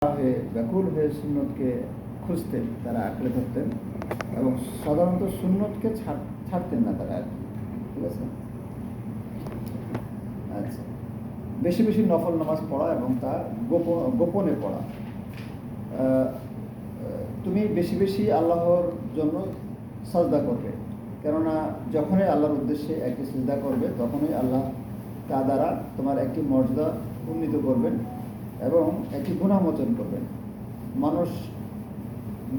হয়ে ব্যাকুল হয়ে সুন্নতকে খুঁজতেন, তারা আঁকড়ে ধরতেন এবং সাধারণত সুন্নতকে ছাড়তেন না তারা আর কি। ঠিক আছে। আচ্ছা, বেশি বেশি নফল নামাজ পড়া এবং তা গোপনে পড়া। তুমি বেশি বেশি আল্লাহর জন্য সাজদা করবে, কেননা যখনই আল্লাহর উদ্দেশ্যে একটি সিজদা করবে তখনই আল্লাহ তা দ্বারা তোমার একটি মর্যাদা উন্নীত করবেন এবং একটি গুনাহমোচন করবেন। মানুষ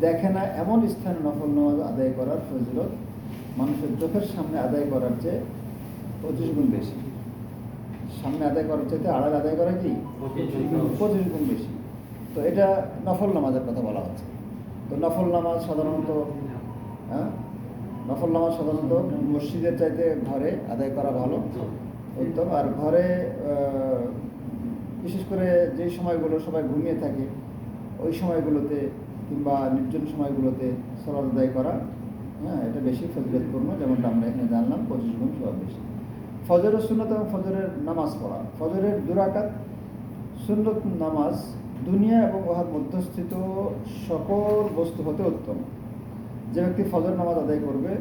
দেখে না এমন স্থানে নফল নামাজ আদায় করার ফজিলত মানুষের চোখের সামনে আদায় করার চেয়ে 25 গুণ বেশি। সামনে আদায় করার চাইতে আড়াল আদায় করা কি 25 গুণ বেশি। তো এটা নফল নামাজের কথা বলা হচ্ছে। তো নফল নামাজ সাধারণত মসজিদের চাইতে ঘরে আদায় করা ভালো, উত্তম। আর ঘরে বিশেষ করে যে সময়গুলো সবাই ঘুমিয়ে থাকে ওই সময়গুলোতে কিংবা নির্জন সময়গুলোতে সালাত আদায় করা, এটা বেশি ফজিলতপূর্ণ, যেমনটা আমরা এখানে জানলাম 25 গুণ সব বেশি। ফজরের সুন্নত এবং ফজরের নামাজ পড়া। ফজরের 2 রাকাত সুন্নত নামাজ দুনিয়া এবং উহার মধ্যস্থিত সকল বস্তু হতে উত্তম। যে ব্যক্তি ফজর নামাজ আদায় করবে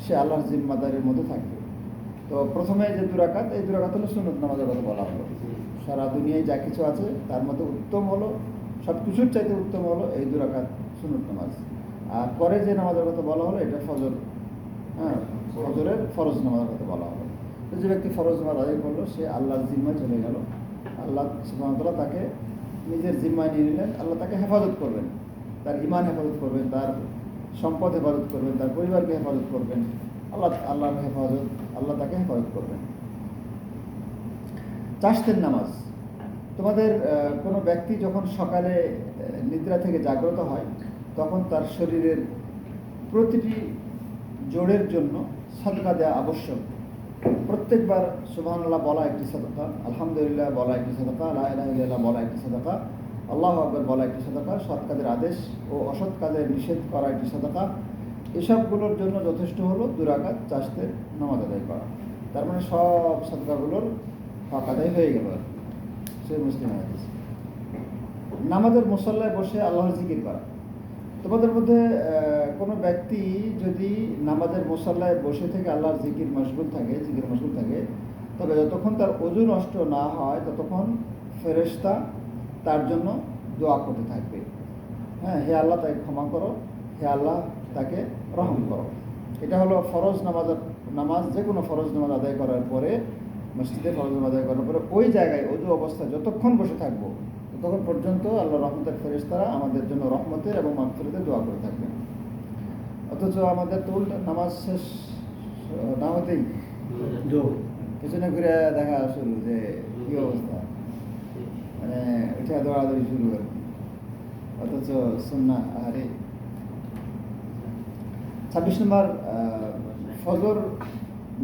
সে আল্লাহর জিম্মাদারের মধ্যে থাকবে। তো প্রথমে যে 2 রাকাত, এই 2 রাকাত হলো সুন্নত নামাজের কথা বলা হলো। সারা দুনিয়ায় যা কিছু আছে তার মধ্যে উত্তম হলো, সব কিছুর চাইতে উত্তম হলো এই 2 রাকাত সুন্নত নামাজ। আর পরে যে নামাজের কথা বলা হলো এটা ফজর, ফজরের ফরজ নামাজের কথা বলা হলো। তো যে ব্যক্তি ফরজ নামাজ আদায় করলো সে আল্লাহর জিম্মায় চলে গেল। আল্লাহ সুবহানাহু ওয়া তাআলা তাকে নিজের জিম্মায় নিয়ে নিলেন। আল্লাহ তাকে হেফাজত করবেন, তার ঈমান হেফাজত করবেন, তার সম্পদ হেফাজত করবেন, তার পরিবারকে হেফাজত করবেন। আল্লাহর হেফাজত, আল্লাহ তাকে হেফাজত করবেন। চাশতের নামাজ। তোমাদের কোনো ব্যক্তি যখন সকালে নিদ্রা থেকে জাগ্রত হয় তখন তার শরীরের প্রতিটি জোড়ের জন্য সাদকা দেওয়া আবশ্যক। প্রত্যেকবার সুবহানাল্লাহ বলা একটি সাদকা, আলহামদুলিল্লাহ বলা একটি সাদকা, লা ইলাহা ইল্লাল্লাহ বলা একটি সাদকা, আল্লাহু আকবার বলা একটি সাদকা, সৎ কাজের আদেশ ও অসৎ কাজের নিষেধ করা একটি সাদকা। এসবগুলোর জন্য যথেষ্ট হলো 2 রাকাত চাশতের নামাজ আদায় করা। তার মানে সব সাদকাগুলোর হক আদায় হয়ে গেল। সে মুসলিম হাদিস। নামাজের মুসল্লায় বসে আল্লাহর জিকির করা। তোমাদের মধ্যে কোনো ব্যক্তি যদি নামাজের মুসল্লায় বসে থেকে আল্লাহর জিকির মশগুল থাকে, তবে যতক্ষণ তার ওযু নষ্ট না হয় ততক্ষণ ফেরেশতা তার জন্য দোয়া করতে থাকবে। হে আল্লাহ তাকে ক্ষমা করো, হে আল্লাহ তাকে রহম করো। এটা হলো ফরজ নামাজ। যে কোনো ফরজ নামাজ আদায় করার পরে, মসজিদে ফরজ নামাজ আদায় করার পরে ওই জায়গায় ওযু অবস্থায় যতক্ষণ বসে থাকবো ততক্ষণ পর্যন্ত আল্লাহ রহমতের ফেরেশতারা আমাদের জন্য রহমতের এবং মাগফিরাতের দোয়া করে থাকবেন। অথচ আমাদের তো নামাজ শেষ না হতেই পেছনে ঘুরে দেখা শুরু যে কী অবস্থা, মানে ওইটা দৌড়াদৌড়ি শুরু আর কি। অথচ সুন্নাহ আহারে। 26 নম্বর, ফজর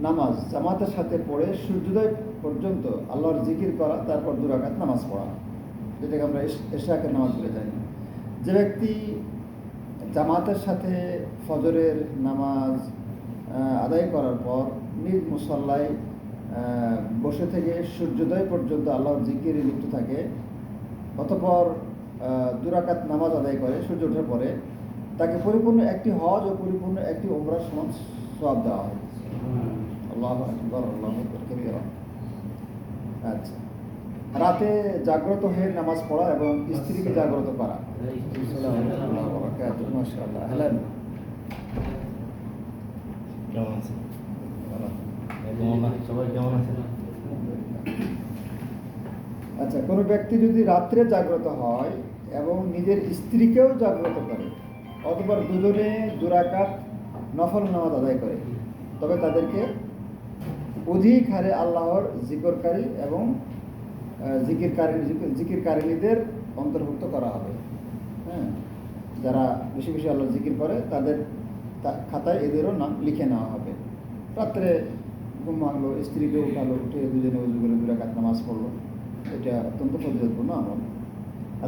নামাজ জামাতের সাথে পড়ে সূর্যোদয় পর্যন্ত আল্লাহর জিকির করা, তারপর 2 রাকাত নামাজ পড়া, যেটাকে আমরা ইশরাকের নামাজ বলে জানি। যে ব্যক্তি জামাতের সাথে ফজরের নামাজ আদায় করার পর নিজ মুসল্লায় বসে থেকে সূর্যোদয় পর্যন্ত আল্লাহর জিকিরে লিপ্ত থাকে, অতঃপর 2 রাকাত নামাজ আদায় করে সূর্য ওঠার পরে, তাকে পরিপূর্ণ একটি হজ ও পরিপূর্ণ একটি উমরার সমান সওয়াব দেওয়া হয়। আল্লাহু আকবার, আল্লাহু আকবার কাবীরা। আচ্ছা, রাতে জাগ্রত হয়ে নামাজ পড়া এবং স্ত্রীকে জাগ্রত করা। আচ্ছা, কোনো ব্যক্তি যদি রাত্রে জাগ্রত হয় এবং নিজের স্ত্রীকেও জাগ্রত করে অথবা দুজনে 2 রাকাত নফল নামাজ আদায় করে, তবে তাদেরকে অধিক হারে আল্লাহর জিকিরকারী এবং জিকিরকারিনীদের অন্তর্ভুক্ত করা হবে। যারা বেশি বেশি আল্লাহর জিকির করে তাদের খাতায় এদেরও নাম লিখে নেওয়া হবে। রাত্রে ঘুম ভাঙলো, স্ত্রীকে উঠালো, উঠে দুজনে উযু করে 2 রাকাত নামাজ পড়লো, এটা অত্যন্ত ফজিলতপূর্ণ আমল।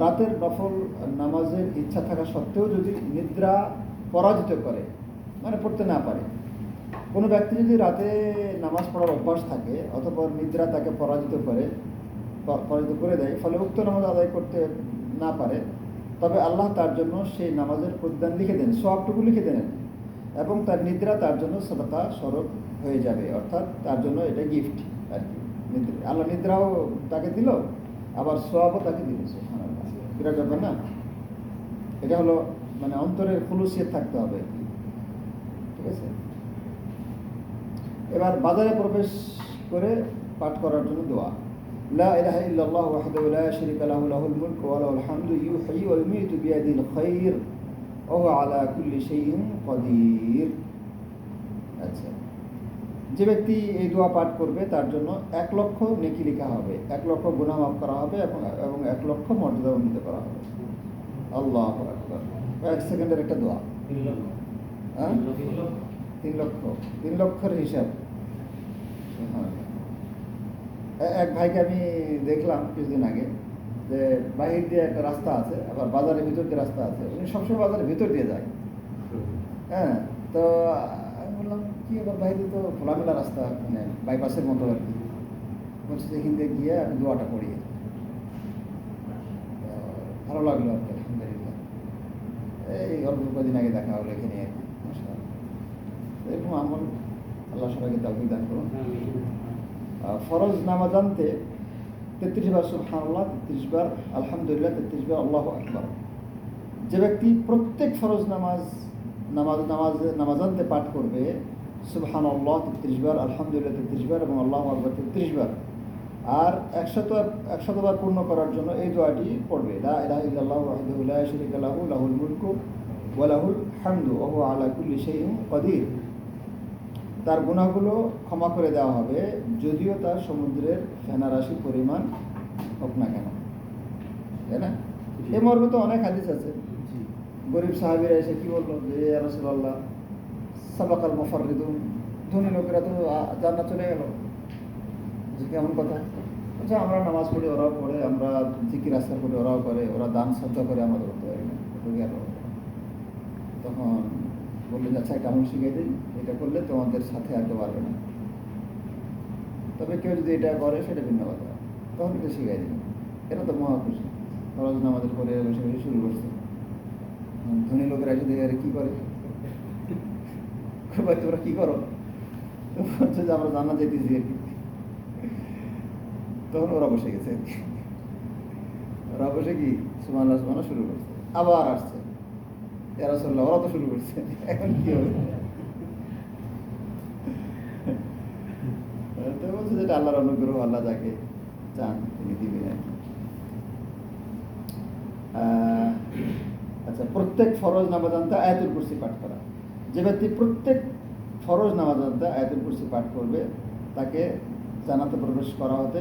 রাতের নফল নামাজের ইচ্ছা থাকা সত্ত্বেও যদি নিদ্রা পরাজিত করে, মানে পড়তে না পারে, কোনো ব্যক্তি যদি রাতে নামাজ পড়ার অভ্যাস থাকে অথবা নিদ্রা তাকে পরাজিত করে দেয়, ফলে উক্ত নামাজ আদায় করতে না পারে, তবে আল্লাহ তার জন্য সেই নামাজের প্রতিদান লিখে দেন, সওয়াবটুকু লিখে দেন, এবং তার নিদ্রা তার জন্য সাদাকা স্বরূপ হয়ে যাবে, অর্থাৎ তার জন্য এটা গিফট আর কি। আল্লাহ নিদ্রাও তাকে দিল, আবার সওয়াবও তাকে দিল। সুবহানাল্লাহ, বিরাট ব্যাপার না? এটা হলো মানে অন্তরের খুলুসিয়ত থাকতে হবে, ঠিক আছে? এবার বাজারে প্রবেশ করে পাঠ করার জন্য দোয়া, লা ইলাহা ইল্লাল্লাহ ওয়াহদাহু লা শারীকা লাহু লাহুল মুলকু ওয়া লাহুল হামদু ইউহয়ি ওয়া ইউমীতু বিয়াদিহিল খায়র ওয়া হুয়া আলা কুল্লি শাইইন কাদির। আচ্ছা, যে ব্যক্তি এই দোয়া পাঠ করবে তার জন্য 1 লক্ষ নেকি লেখা হবে, 1 লক্ষ গুনাহ মাফ করা হবে, এবং 1 লক্ষ মর্যাদা উন্নীত করা হবে। আল্লাহু আকবার। 1 সেকেন্ডের একটা দোয়া। 3 লক্ষ, 3 লক্ষের হিসাব। এক ভাইকে আমি দেখলাম কিছুদিন আগে, যে বাহির দিয়ে একটা রাস্তা আছে, আবার বাজারের ভিতর দিয়ে রাস্তা আছে, উনি সবসময় বাজারের ভিতর দিয়ে যায়। হ্যাঁ, তো আমি বললাম কি এবার বাইরে তো খোলামেলা রাস্তা, মানে বাইপাসের মতো আর কি। বলছে এখান থেকে গিয়ে আমি দোয়াটা পড়ি। ভালো লাগলো আর কি, আলহামদুলিল্লাহ। এই অল্প কদিন আগে দেখা হলো এখানে আর কি। এরকম আমল আল্লাহ সবাইকে তাওফীক দান করুন। ফরজ নামাজ আনতে 33 বার সুবহানাল্লাহ, 33 বার আলহামদুলিল্লাহ, 33 বার আল্লাহু আকবার। যে ব্যক্তি প্রত্যেক ফরজ নামাজ আনতে পাঠ করবে সুবহানাল্লাহ 33 বার, আলহামদুলিল্লাহ 33 বার এবং আল্লাহু আকবার 33 বার, আর 100 বার পূর্ণ করার জন্য এই দোয়াটি পড়বে, লা ইলাহা ইল্লাল্লাহু ওয়াহদাহু লা শারীকা লাহু লাহুল মুলকু ওয়া লাহুল হামদু ওয়া হুয়া আলা কুল্লি শাইইন কাদির। তার গুনাহগুলো ক্ষমা করে দেওয়া হবে, যদিও তার সমুদ্রের ফেনারাশি পরিমাণ হোক না কেন, তাই না? এ মর্মে তো অনেক হাদিস আছে। গরিব সাহাবীরা এসে কি বললো, যে ইয়া রাসূলুল্লাহ সাবাকাল মুফাররিদুন, ধনী লোকেরা তো জান্নাত চলে গেল। কেমন কথা? আচ্ছা, আমরা নামাজ পড়ি, ওরাও পড়ে, আমরা জিকির আজকার করি, ওরাও করে, ওরা দান সজ্জা করে, আমাদের করতে পারি না, গেল। তখন বললেন আচ্ছা একটা আমল শিখিয়ে দিই, এটা করলে তোমাদের সাথে আর কেউ পারবে না, তবে কেউ যদি এটা করে সেটা ভিন্ন কথা, তখন এটা শিখিয়ে দিন। এটা তো মহা খুশি। ফরজ নামাজের পরে বসে বসে শুরু করছে। ধনী লোকেরা এসে দেখে কি করে, ভাই তোমরা কি করো? তো বলছে যে আমরা জান্নাত যেতেছি আর কি। তখন ওরা বসে গেছে, ওরা বসে কি সুবহানাল্লাহ সুবহানাল্লাহ শুরু করছে, আবার আসছে ইয়া রাসূলুল্লাহ, ওরা তো শুরু করছে, এখন কি হবে? তো বলছে যেটা আল্লাহর অনুগ্রহ, আল্লাহ যাকে চান তিনি দিবেন আর কি। আচ্ছা, প্রত্যেক ফরজ নামাজ আনতে আয়াতুল কুরসি পাঠ করা। যে ব্যক্তি প্রত্যেক ফরজ নামাজ আনতে আয়াতুল কুরসি পাঠ করবে, তাকে জান্নাতে প্রবেশ করা হতে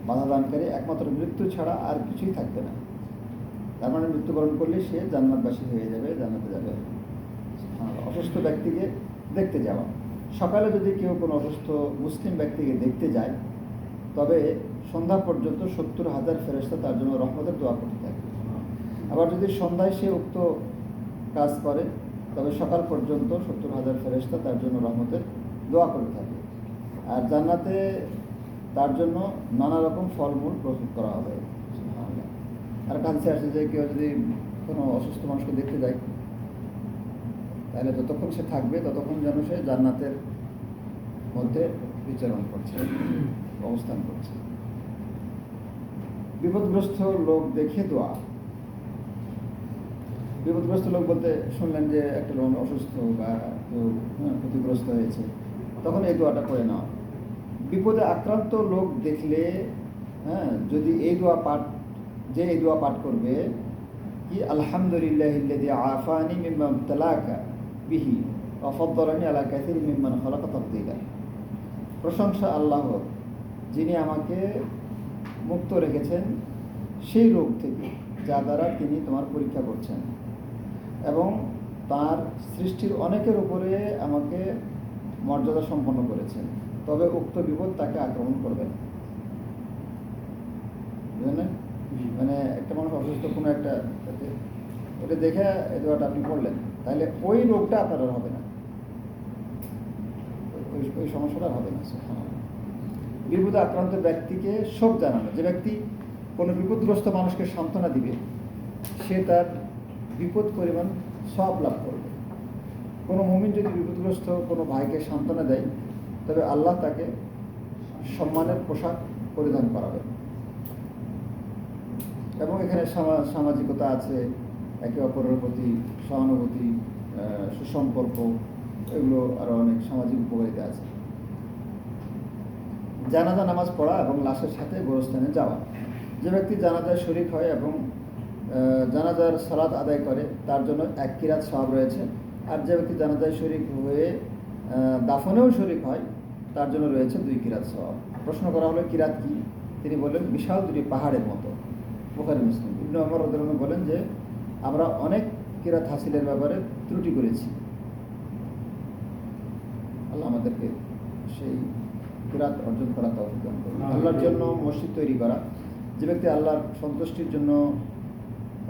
বাধা দানকারী একমাত্র মৃত্যু ছাড়া আর কিছুই থাকবে না। তার মানে মৃত্যুবরণ করলে সে জান্নাতবাসী হয়ে যাবে, জান্নাতে যাবে। অসুস্থ ব্যক্তিকে দেখতে যাওয়া, সকালে যদি কেউ কোনো অসুস্থ মুসলিম ব্যক্তিকে দেখতে যায়, তবে সন্ধ্যা পর্যন্ত 70,000 ফেরেশতা তার জন্য রহমতের দোয়া করতে থাকে। আবার যদি সন্ধ্যায় সে উক্ত কাজ করে, তবে সকাল পর্যন্ত 70,000 ফেরেশতা তার জন্য রহমতের দোয়া করে থাকে। আর জান্নাতে তার জন্য নানা রকম ফলমূল প্রস্তুত করা হবে। আর কাছে আসে যে কেউ যদি কোনো অসুস্থ মানুষকে দেখতে যায়, তাহলে যতক্ষণ সে থাকবে ততক্ষণ যেন সে জান্নাতের মধ্যে বিচরণ করছে, অবস্থান করছে। বিপদগ্রস্ত লোক দেখে দোয়া। বিপদগ্রস্ত লোক বলতে শুনলেন যে একটা লোক অসুস্থ বা কেউ ক্ষতিগ্রস্ত হয়েছে, তখন এই দোয়াটা করে নাও। বিপদে আক্রান্ত লোক দেখলে যদি এই দোয়া পাঠ করবে কি, আলহামদুলিল্লাহিল্লাযী আফানি মিম্মা ইবতালাকা বিহি ওয়া ফাদ্দালানি আলা কাসীরিন মিম্মান খালাকা তাফদীলা। প্রশংসা আল্লাহর, যিনি আমাকে মুক্ত রেখেছেন সেই রোগ থেকে যা দ্বারা তিনি তোমার পরীক্ষা করছেন, এবং তার সৃষ্টির অনেকের উপরে আমাকে মর্যাদা সম্পন্ন করেছেন, তবে উক্ত বিপদ তাকে আক্রমণ করবে না। বুঝলেন? মানে একটা মানুষ অসুস্থ, কোনো একটা ওটা দেখে এই দোয়াটা আপনি পড়লেন, তাহলে ওই রোগটা আপনার আর হবে না, ওই সমস্যাটা হবে না। বিপদে আক্রান্ত ব্যক্তিকে শোক জানানো। যে ব্যক্তি কোনো বিপদগ্রস্ত মানুষকে সান্ত্বনা দিবে, সে তার বিপদ পরিমাণ সওয়াব লাভ করবে। কোনো মুমিন যদি বিপদগ্রস্ত কোনো ভাইকে সান্ত্বনা দেয়, তবে আল্লাহ তাকে সম্মানের পোশাক পরিধান করাবেন। এবং এখানে সামাজিকতা আছে, একে অপরের প্রতি সহানুভূতি, সুসম্পর্ক, এগুলো আরও অনেক সামাজিক উপকারিতা আছে। জানাজা নামাজ পড়া এবং লাশের সাথে গোরস্থানে যাওয়া। যে ব্যক্তি জানাজায় শরীক হয় এবং জানাজার সালাত আদায় করে, তার জন্য 1 কিরাত সওয়াব রয়েছে। আর যে ব্যক্তি জানাজায় শরীক হয়ে দাফনেও শরীক হয়, তার জন্য রয়েছে 2 কিরাত সওয়াব। প্রশ্ন করা হলো কিরাত কি? তিনি বললেন বিশাল 2টি পাহাড়ের মতো। বুখারী মুসলিম। ইবনে ওমর রাদিয়াল্লাহু আনহু বলেন যে আমরা অনেক কিরাত হাসিলের ব্যাপারে ত্রুটি করেছি। আল্লাহ আমাদেরকে সেই কিরাত অর্জন করা তৌফিক দান করুন। আল্লাহর জন্য মসজিদ তৈরি করা। যে ব্যক্তি আল্লাহর সন্তুষ্টির জন্য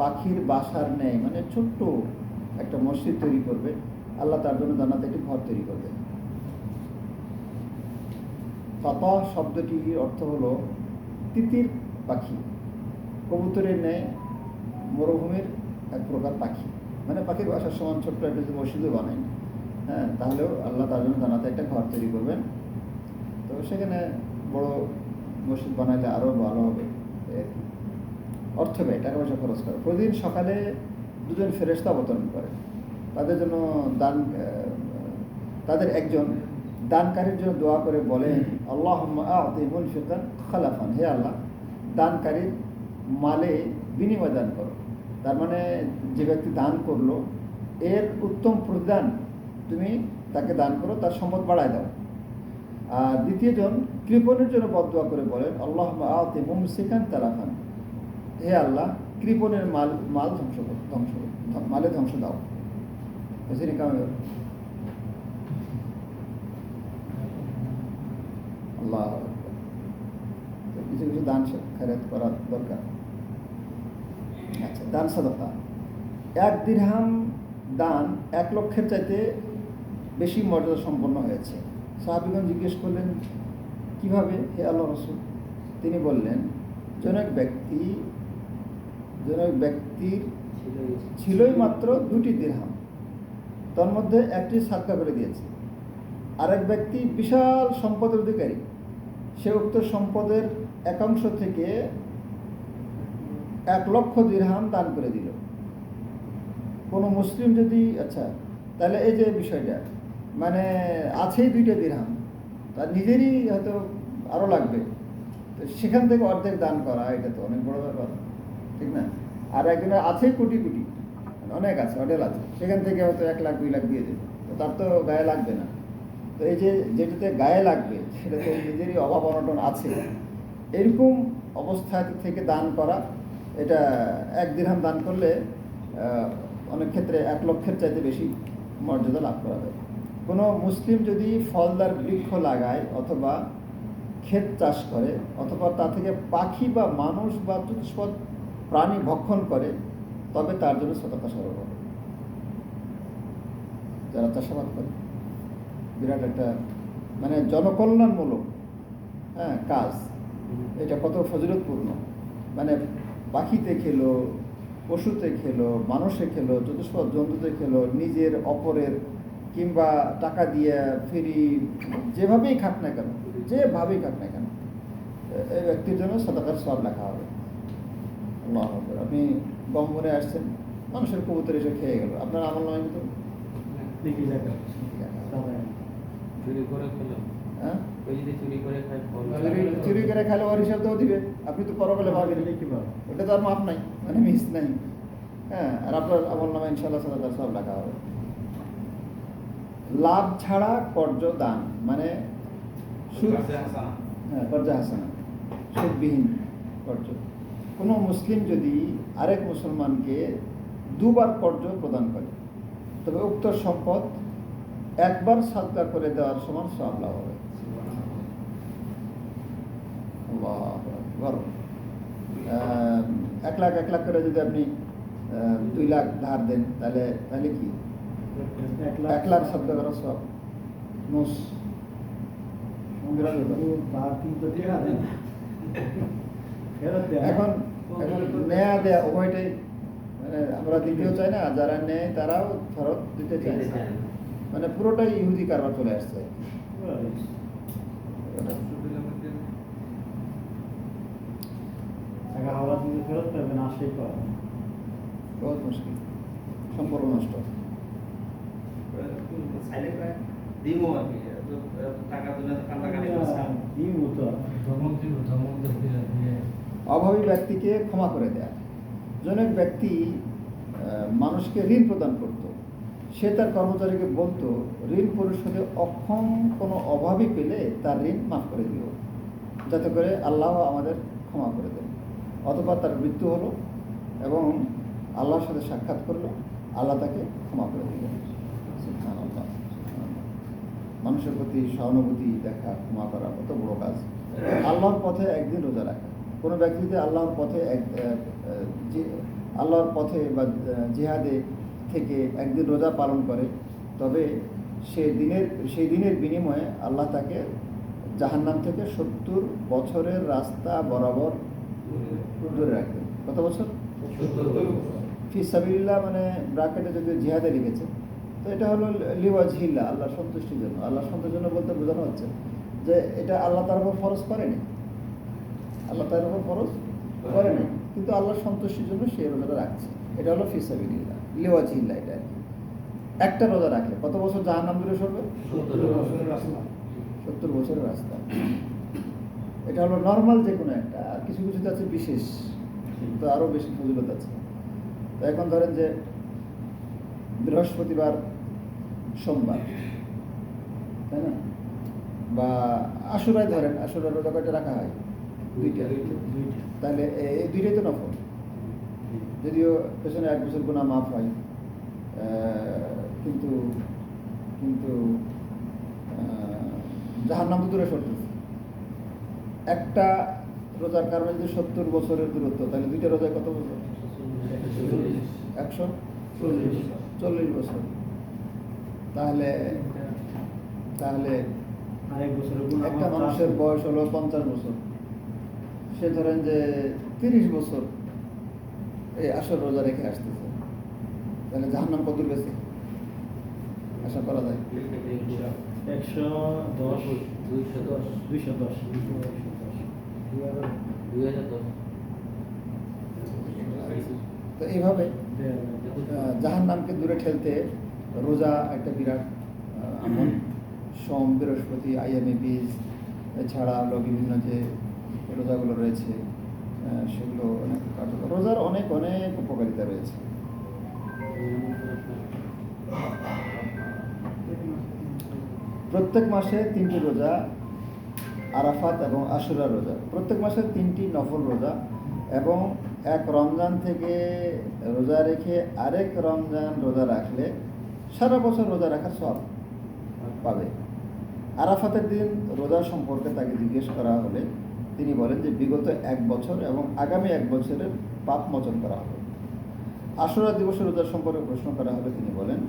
পাখির বাসার ন্যায় মানে ছোট্ট একটা মসজিদ তৈরি করবে, আল্লাহ তার জন্য জান্নাতে একটি ঘর তৈরি করবে। ফাতা শব্দটির অর্থ হলো তিতির পাখি, কবুতরের ন্যায় মরুভূমির এক প্রকার পাখি। মানে পাখির বাসার সমান ছোট্ট একটা যদি মসজিদও বানায়, হ্যাঁ, তাহলেও আল্লাহ তার জন্য জান্নাতে একটা ঘর তৈরি করবেন। তো সেখানে বড় মসজিদ বানাইলে আরও ভালো হবে। অর্থ ব্যয়, টাকা পয়সা খরচ করে। প্রতিদিন সকালে 2 জন ফেরেশতা অবতরণ করে। তাদের জন্য তাদের একজন দানকারীর জন্য দোয়া করে বলেন, আল্লাহুম্মা আ'তি মুনফিকান খালাফান, হে আল্লাহ দানকারীর মালে বিনিময় দান করো। তার মানে যে ব্যক্তি দান করলো এর উত্তম প্রদান তুমি তাকে দান করো, তার সম্পদ বাড়ায় দাও। আর দ্বিতীয়জন কৃপণের জন্য বদদোয়া করে বলেন, আল্লাহুম্মা আ'তি মুমসিকান তালাফান, হে আল্লাহ কৃপণের মাল মালে ধ্বংস দাও। বুঝলি কেমন? আল্লাহ, কিছু কিছু দান খয়রাত করা দরকার। আচ্ছা, দান সাদাকা। 1 দিরহাম দান 1 লক্ষের চাইতে বেশি মর্যাদা সম্পন্ন হয়েছে। সাহাবীগণ জিজ্ঞেস করলেন, কিভাবে হে আল্লাহ রাসূল? তিনি বললেন, জনক ব্যক্তির ছিলই মাত্র 2টি দিরহাম, তার মধ্যে একটি সাদকা করে দিয়েছে। আরেক ব্যক্তি বিশাল সম্পদের অধিকারী, সে উক্ত সম্পদের একাংশ থেকে 1 লক্ষ দিরহাম দান করে দিল। কোনো মুসলিম যদি, আচ্ছা তাহলে এই যে বিষয়টা, মানে আছেই 2টা দিরহাম, তার নিজেরই হয়তো আরও লাগবে, তো সেখান থেকে অর্ধেক দান করা, এটা তো অনেক বড় ব্যাপার, ঠিক না? আর একজনের আছেই কোটি কোটি, অনেক আছে, হোটেল আছে, সেখান থেকে হয়তো 1 লাখ 2 লাখ দিয়ে দেবে, তো তার তো গায়ে লাগবে না। তো এই যে যেটাতে গায়ে লাগবে সেটাতে নিজেরই অভাব অনটন আছে, এরকম অবস্থা থেকে দান করা, এটা 1 দিরহাম দান করলে অনেক ক্ষেত্রে 1 লক্ষের চাইতে বেশি মর্যাদা লাভ করা যায়। কোনো মুসলিম যদি ফলদার বৃক্ষ লাগায় অথবা ক্ষেত চাষ করে অথবা তা থেকে পাখি বা মানুষ বা চতুষ্পদ প্রাণী ভক্ষণ করে, তবে তার জন্য সাদাকা স্বরূপ হবে। যারা চাষাবাদ করে, বিরাট একটা মানে জনকল্যাণমূলক, হ্যাঁ, কাজ। এটা কত ফজিলতপূর্ণ। মানে পাখিতে খেলো, পশুতে খেলো, মানুষে খেলো, চতুষ্পদ জন্তুতে খেলো, নিজের অপরের কিংবা টাকা দিয়ে ফ্রি, যেভাবেই খাক না কেন, এই ব্যক্তির জন্য সাদাকার সওয়াব লেখা হবে। আল্লাহু আকবার। আপনি গম ভরে আসছেন, মানুষের কবুতর এসে খেয়ে গেল, আপনার আমল নয় কিন্তু চুরি করে খাইলে ওর হিসাব তো দিবে, আপনি তো পরকালে ভাবেন ওটা তো আর মাপ নাই, মানে মিস নাই, হ্যাঁ। আর আপনার আমল নামে ইনশাআল্লাহ সাদাকার সওয়াব লেখা হবে। লাভ ছাড়া কর্য দান, মানে কর্জা হাসানা, সুদবিহীন কর্য। কোনো মুসলিম যদি আরেক মুসলমানকে 2 বার কর্য প্রদান করে, তবে উক্ত সম্পদ 1 বার সাদকা করে দেওয়ার সমান সওয়াব লাভ হবে। আল্লাহু আকবার। 1 লাখ করে যদি আপনি 2 লাখ ধার দেন, তাহলে কি 1 লাখ সাদকা করার সওয়াব নোস। এখন নেয়া দেয়া উভয়টাই মানে আমরা দিতেও চাই না, যারা নেয় তারাও ফেরত দিতে চায় না। মানে পুরোটাই ইহুদি কারবার চলে আসছে। বহুত মুশকিল, সম্পর্ক নষ্ট। অভাবী ব্যক্তিকে ক্ষমা করে দেয়া। জনক ব্যক্তি মানুষকে ঋণ প্রদান করত, সে তার কর্মচারীকে বলতো ঋণ পরিশোধে অক্ষম কোনো অভাবী পেলে তার ঋণ মাফ করে দিও, যাতে করে আল্লাহ আমাদের ক্ষমা করে দেন। অথবা তার মৃত্যু হলো এবং আল্লাহর সাথে সাক্ষাৎ করলো, আল্লাহ তাকে ক্ষমা করে দিলেন। সুবহানাল্লাহ, সুবহানাল্লাহ। মানুষের প্রতি সহানুভূতি দেখা, ক্ষমা করা কত বড় কাজ। আল্লাহর পথে একদিন রোজা রাখা। কোনো ব্যক্তি যদি আল্লাহর পথে বা জিহাদে থেকে একদিন রোজা পালন করে, তবে সেই দিনের বিনিময়ে আল্লাহ তাকে জাহান্নাম থেকে 70 বছরের রাস্তা বরাবর দূরে রাখবেন। কত বছর? ফি সাবিলিল্লাহ, মানে ব্র্যাকেটে যদি জিহাদে লিখেছে, তো এটা হলো লিওয়াজহিল্লাহ, আল্লাহর সন্তুষ্টির জন্য। আল্লাহর সন্তুষ্টির জন্য বলতে বোঝানো হচ্ছে যে এটা আল্লাহ তার উপর ফরজ করেনি, আল্লাহ তার উপর ফরজ করেনি, কিন্তু আল্লাহর সন্তুষ্টির জন্য সে রোজাটা রাখছে। এটা হলো ফি সাবিলিল্লাহ, লিওয়াজহিল্লাহ। এটা একটা রোজা রাখলে কত বছর জাহান্নাম দূরে সরবে? 70 বছরের রাস্তা। এটা হলো নর্মাল যে কোনো একটা। আর কিছু কিছুতে আছে বিশেষ, তো আরও বেশি ফজিলত আছে। তো এখন ধরেন যে বৃহস্পতিবার, সোমবার, তাই না? বা আশুরায় ধরেন, আশুরার রোজা কয়টা রাখা হয়? দুইটা। তাহলে এই দুইটাই তো নফল, যদিও পেছনে 1 বছর গুনাহ মাফ হয়, কিন্তু কিন্তু জাহান্নাম তো দূরে সরতেছে। একটা রোজার কারণে যদি 70 বছরের দূরত্ব, তাহলে দুইটা রোজায় কত বছর? 140 বছর। তাহলে একটা মানুষের বয়স হলো 50 বছর, সে ধরেন যে 30 বছর এই আসর রোজা রেখে আসতেছে, তাহলে জাহান্নাম কত দূর গেছে আশা করা যায়? 110, 210। তো এইভাবে জাহান্নামকে দূরে ঠেলতে রোজা একটা বিরাট আমল। সোম, বৃহস্পতি, আইয়ামে বীজ, এছাড়া হলো বিভিন্ন যে রোজাগুলো রয়েছে সেগুলো অনেক কার্যকর। রোজার অনেক অনেক উপকারিতা রয়েছে। প্রত্যেক মাসে 3টি রোজা, আরাফাত এবং আশুরা রোজা। প্রত্যেক মাসে 3টি নফল রোজা, এবং এক রমজান থেকে রোজা রেখে আরেক রমজান রোজা রাখলে সারা বছর রোজা রাখার সওয়াব পাবে। আরাফাতের দিন রোজা সম্পর্কে তাকে জিজ্ঞেস করা হলে তিনি বলেন যে বিগত 1 বছর এবং আগামী 1 বছরের পাপ মোচন করা হবে। আশুরা দিবসের রোজা সম্পর্কে প্রশ্ন করা হলে তিনি বলেন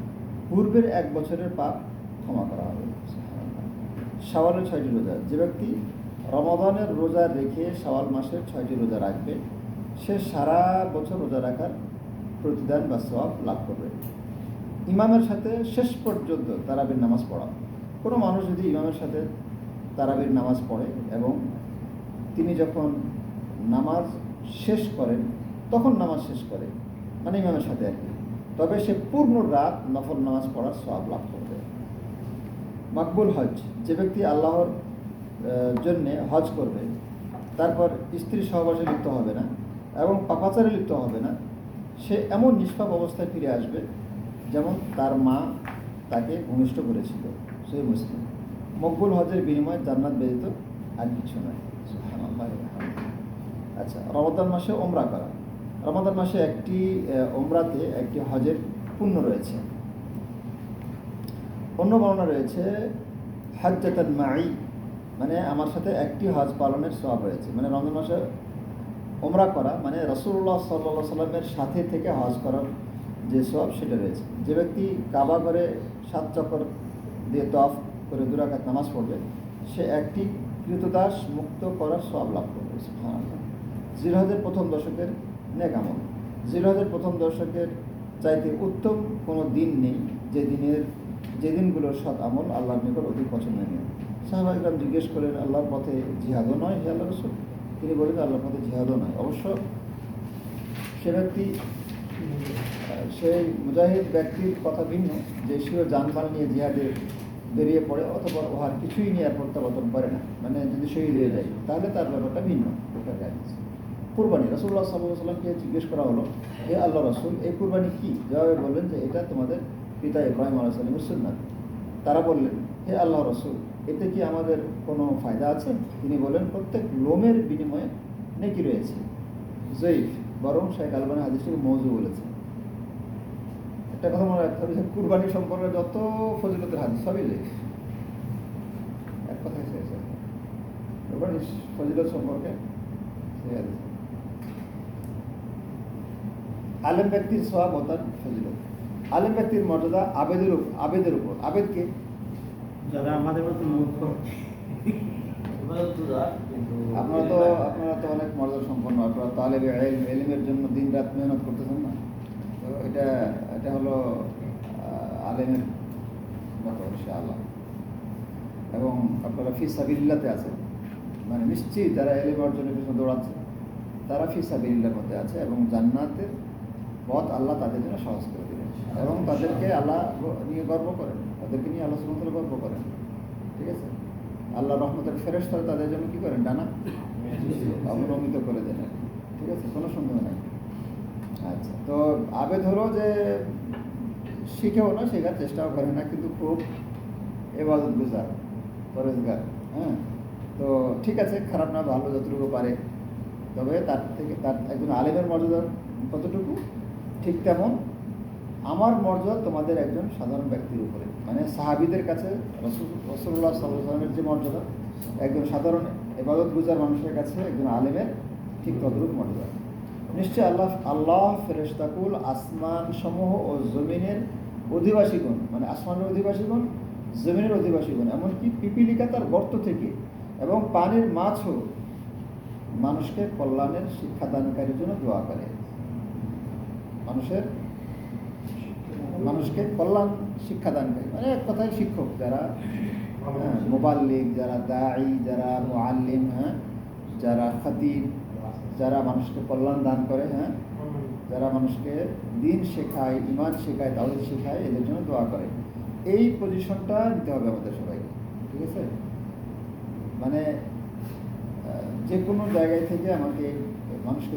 পূর্বের 1 বছরের পাপ ক্ষমা করা হবে। শাওয়ালের 6টি রোজা। যে ব্যক্তি রমাদানের রোজা রেখে শাওয়াল মাসের 6টি রোজা রাখবে, সে সারা বছর রোজা রাখার প্রতিদান বা সওয়াব লাভ করবে। ইমামের সাথে শেষ পর্যন্ত তারাবির নামাজ পড়া। কোনো মানুষ যদি ইমামের সাথে তারাবির নামাজ পড়ে এবং তিনি যখন নামাজ শেষ করেন তখন নামাজ শেষ করে, মানে ইমামের সাথে আর কি, তবে সে পূর্ণ রাত নফল নামাজ পড়ার সওয়াব লাভ করবে। মাকবুল হজ। যে ব্যক্তি আল্লাহর জন্যে হজ করবে, তারপর স্ত্রী সহবাসে লিপ্ত হবে না এবং পাপাচারে লিপ্ত হবে না, সে এমন নিষ্পাপ অবস্থায় ফিরে আসবে যেমন তার মা তাকে ভূমিষ্ঠ করেছিল। সহিহ মুসলিম। মকবুল হজের বিনিময়ে জান্নাত ব্যতীত আর কিছু নয়। সুবহানাল্লাহ। আচ্ছা, রমাদান মাসে ওমরা করা। রমাদান মাসে একটি ওমরাতে একটি হজের পুণ্য রয়েছে। অন্য বর্ণনা রয়েছে হাজ্জাতান মাই, মানে আমার সাথে একটি হজ পালনের সওয়াব রয়েছে। মানে রমজান মাসে ওমরা করা মানে রাসূলুল্লাহ সাল্লাল্লাহু আলাইহি ওয়াসাল্লামের সাথে থেকে হজ করার যে সওয়াব সেটা রয়েছে। যে ব্যক্তি কাবা ঘরে 7 চক্কর দিয়ে তওয়াফ করে 2 রাকাত নামাজ পড়বে, সে একটি কৃতদাস মুক্ত করার সওয়াব লাভ করবে। সুবহানাল্লাহ। জিলহজের প্রথম দশকের নেক আমল। জিলহজের প্রথম দশকের চাইতে উত্তম কোনো দিন নেই যে দিনগুলো সৎ আমল আল্লাহর নিকট অধিক পছন্দনীয়। সাহাবাইকরাম জিজ্ঞেস করেন, আল্লাহর পথে জিহাদও নয় হে আল্লাহ রসুল? তিনি বলেন, আল্লাহর পথে জিহাদও নয়। অবশ্য সে ব্যক্তি সেই মুজাহিদ ব্যক্তির কথা ভিন্ন, যে সেও জানমাল নিয়ে জিহাদে বেরিয়ে পড়ে অথবা উহার কিছুই নিয়ে আর প্রত্যাবর্তন করে না, মানে যদি শহীদ হয়ে যায়, তাহলে তার ব্যাপারটা ভিন্ন। কুরবানি, রাসূলুল্লাহ সাল্লাল্লাহু আলাইহি ওয়াসাল্লামকে জিজ্ঞেস করা হলো, হে আল্লাহ রাসূল, এই কুরবানি কি? জবাবে বললেন যে এটা তোমাদের পিতা ইব্রাহিম আলাইহিস সালামের সুন্নাত। তারা বললেন, হে আল্লাহ রাসূল, এতে কি আমাদের কোনো ফায়দা আছে? তিনি বলেন, প্রত্যেক লোমের বিনিময়ে নেকি রয়েছে। জয়ীফ, বরং শেখ আলবানী হাদিসটিকে মওযু বলেছে। একটা কথা মনে রাখতে হবে যে কুরবানি সম্পর্কে যত ফজিলতের হাদিস সবই জয়ীফ। এক কথাই শেষ। কুরবানি ফজিলত সম্পর্কে আলেম ব্যক্তির সওয়াব ও তার ফজিলত। আলেম ব্যক্তির মর্যাদা আবেদের উপর। আবেদকে যারা আমাদের মতো মূর্খ, আপনারা তো অনেক মর্যাদা সম্পন্ন, আপনারা তালেবে ইলমের জন্য দিন রাত মেহনত করতেছেন না, তো এটা হলো আলেমের ব্যাপার ইনশাআল্লাহ। এবং আপনারা ফি সাবিলিল্লাহতে আছেন, মানে নিশ্চিত যারা ইলম অর্জনের পিছনে দৌড়াচ্ছে তারা ফি সাবিলিল্লাহর মধ্যে আছে, এবং জান্নাতের পথ আল্লাহ তাদের জন্য সহজ করে দেবেন, এবং তাদেরকে আল্লাহ নিয়ে গর্ব করেন, তাদেরকে নিয়ে আল্লাহ সুবহানাহু ওয়া তাআলা গর্ব করেন। ঠিক আছে, আল্লাহ রহমতের ফেরেশতারা তাদের জন্য কি করেন? ডানা অবনমিত করে দেন। ঠিক আছে, কোনো সন্দেহ নাই। আচ্ছা, তো আবেদ হলো যে শিখেও না, শেখার চেষ্টাও করে না, কিন্তু খুব ইবাদত গুজার, পরেজগার। হ্যাঁ, তো ঠিক আছে, খারাপ না, ভালো যতটুকু পারে। তবে তার একজন আলেমের মর্যাদা কতটুকু, ঠিক তেমন আমার মর্যাদা তোমাদের একজন সাধারণ ব্যক্তির উপরে, মানে সাহাবীদের কাছে রাসূলুল্লাহ সাল্লাল্লাহু আলাইহি ওয়াসাল্লামের যে মর্যাদা একজন সাধারণ ইবাদত গুজার মানুষের কাছে একজন আলেমের ঠিক তদ্রূপ মর্যাদা। নিশ্চয় আল্লাহ ফেরেশতাকুল, আসমান সমূহ ও জমিনের অধিবাসীগণ, মানে আসমানের অধিবাসীগণ, জমিনের অধিবাসীগণ, এমনকি পিপিলিকা তার গর্ত থেকে এবং পানির মাছও মানুষকে কল্যাণের শিক্ষাদানকারীর জন্য দোয়া করে। মানুষকে কল্যাণ শিক্ষাদানকারী, মানে এক কথায় শিক্ষক, যারা মুবাল্লিগ, যারা দাঈ, যারা মুআল্লিম, যারা খতিব, যারা মানুষকে কল্যাণ দান করে, যারা মানুষকে দিন শেখায়, ঈমান শেখায়, তাওহীদ শেখায়, এদের জন্য দোয়া করে। এই পজিশনটা নিতে হবে আমাদের সবাইকে। ঠিক আছে, মানে যে কোনো জায়গায় থেকে আমাকে মানুষকে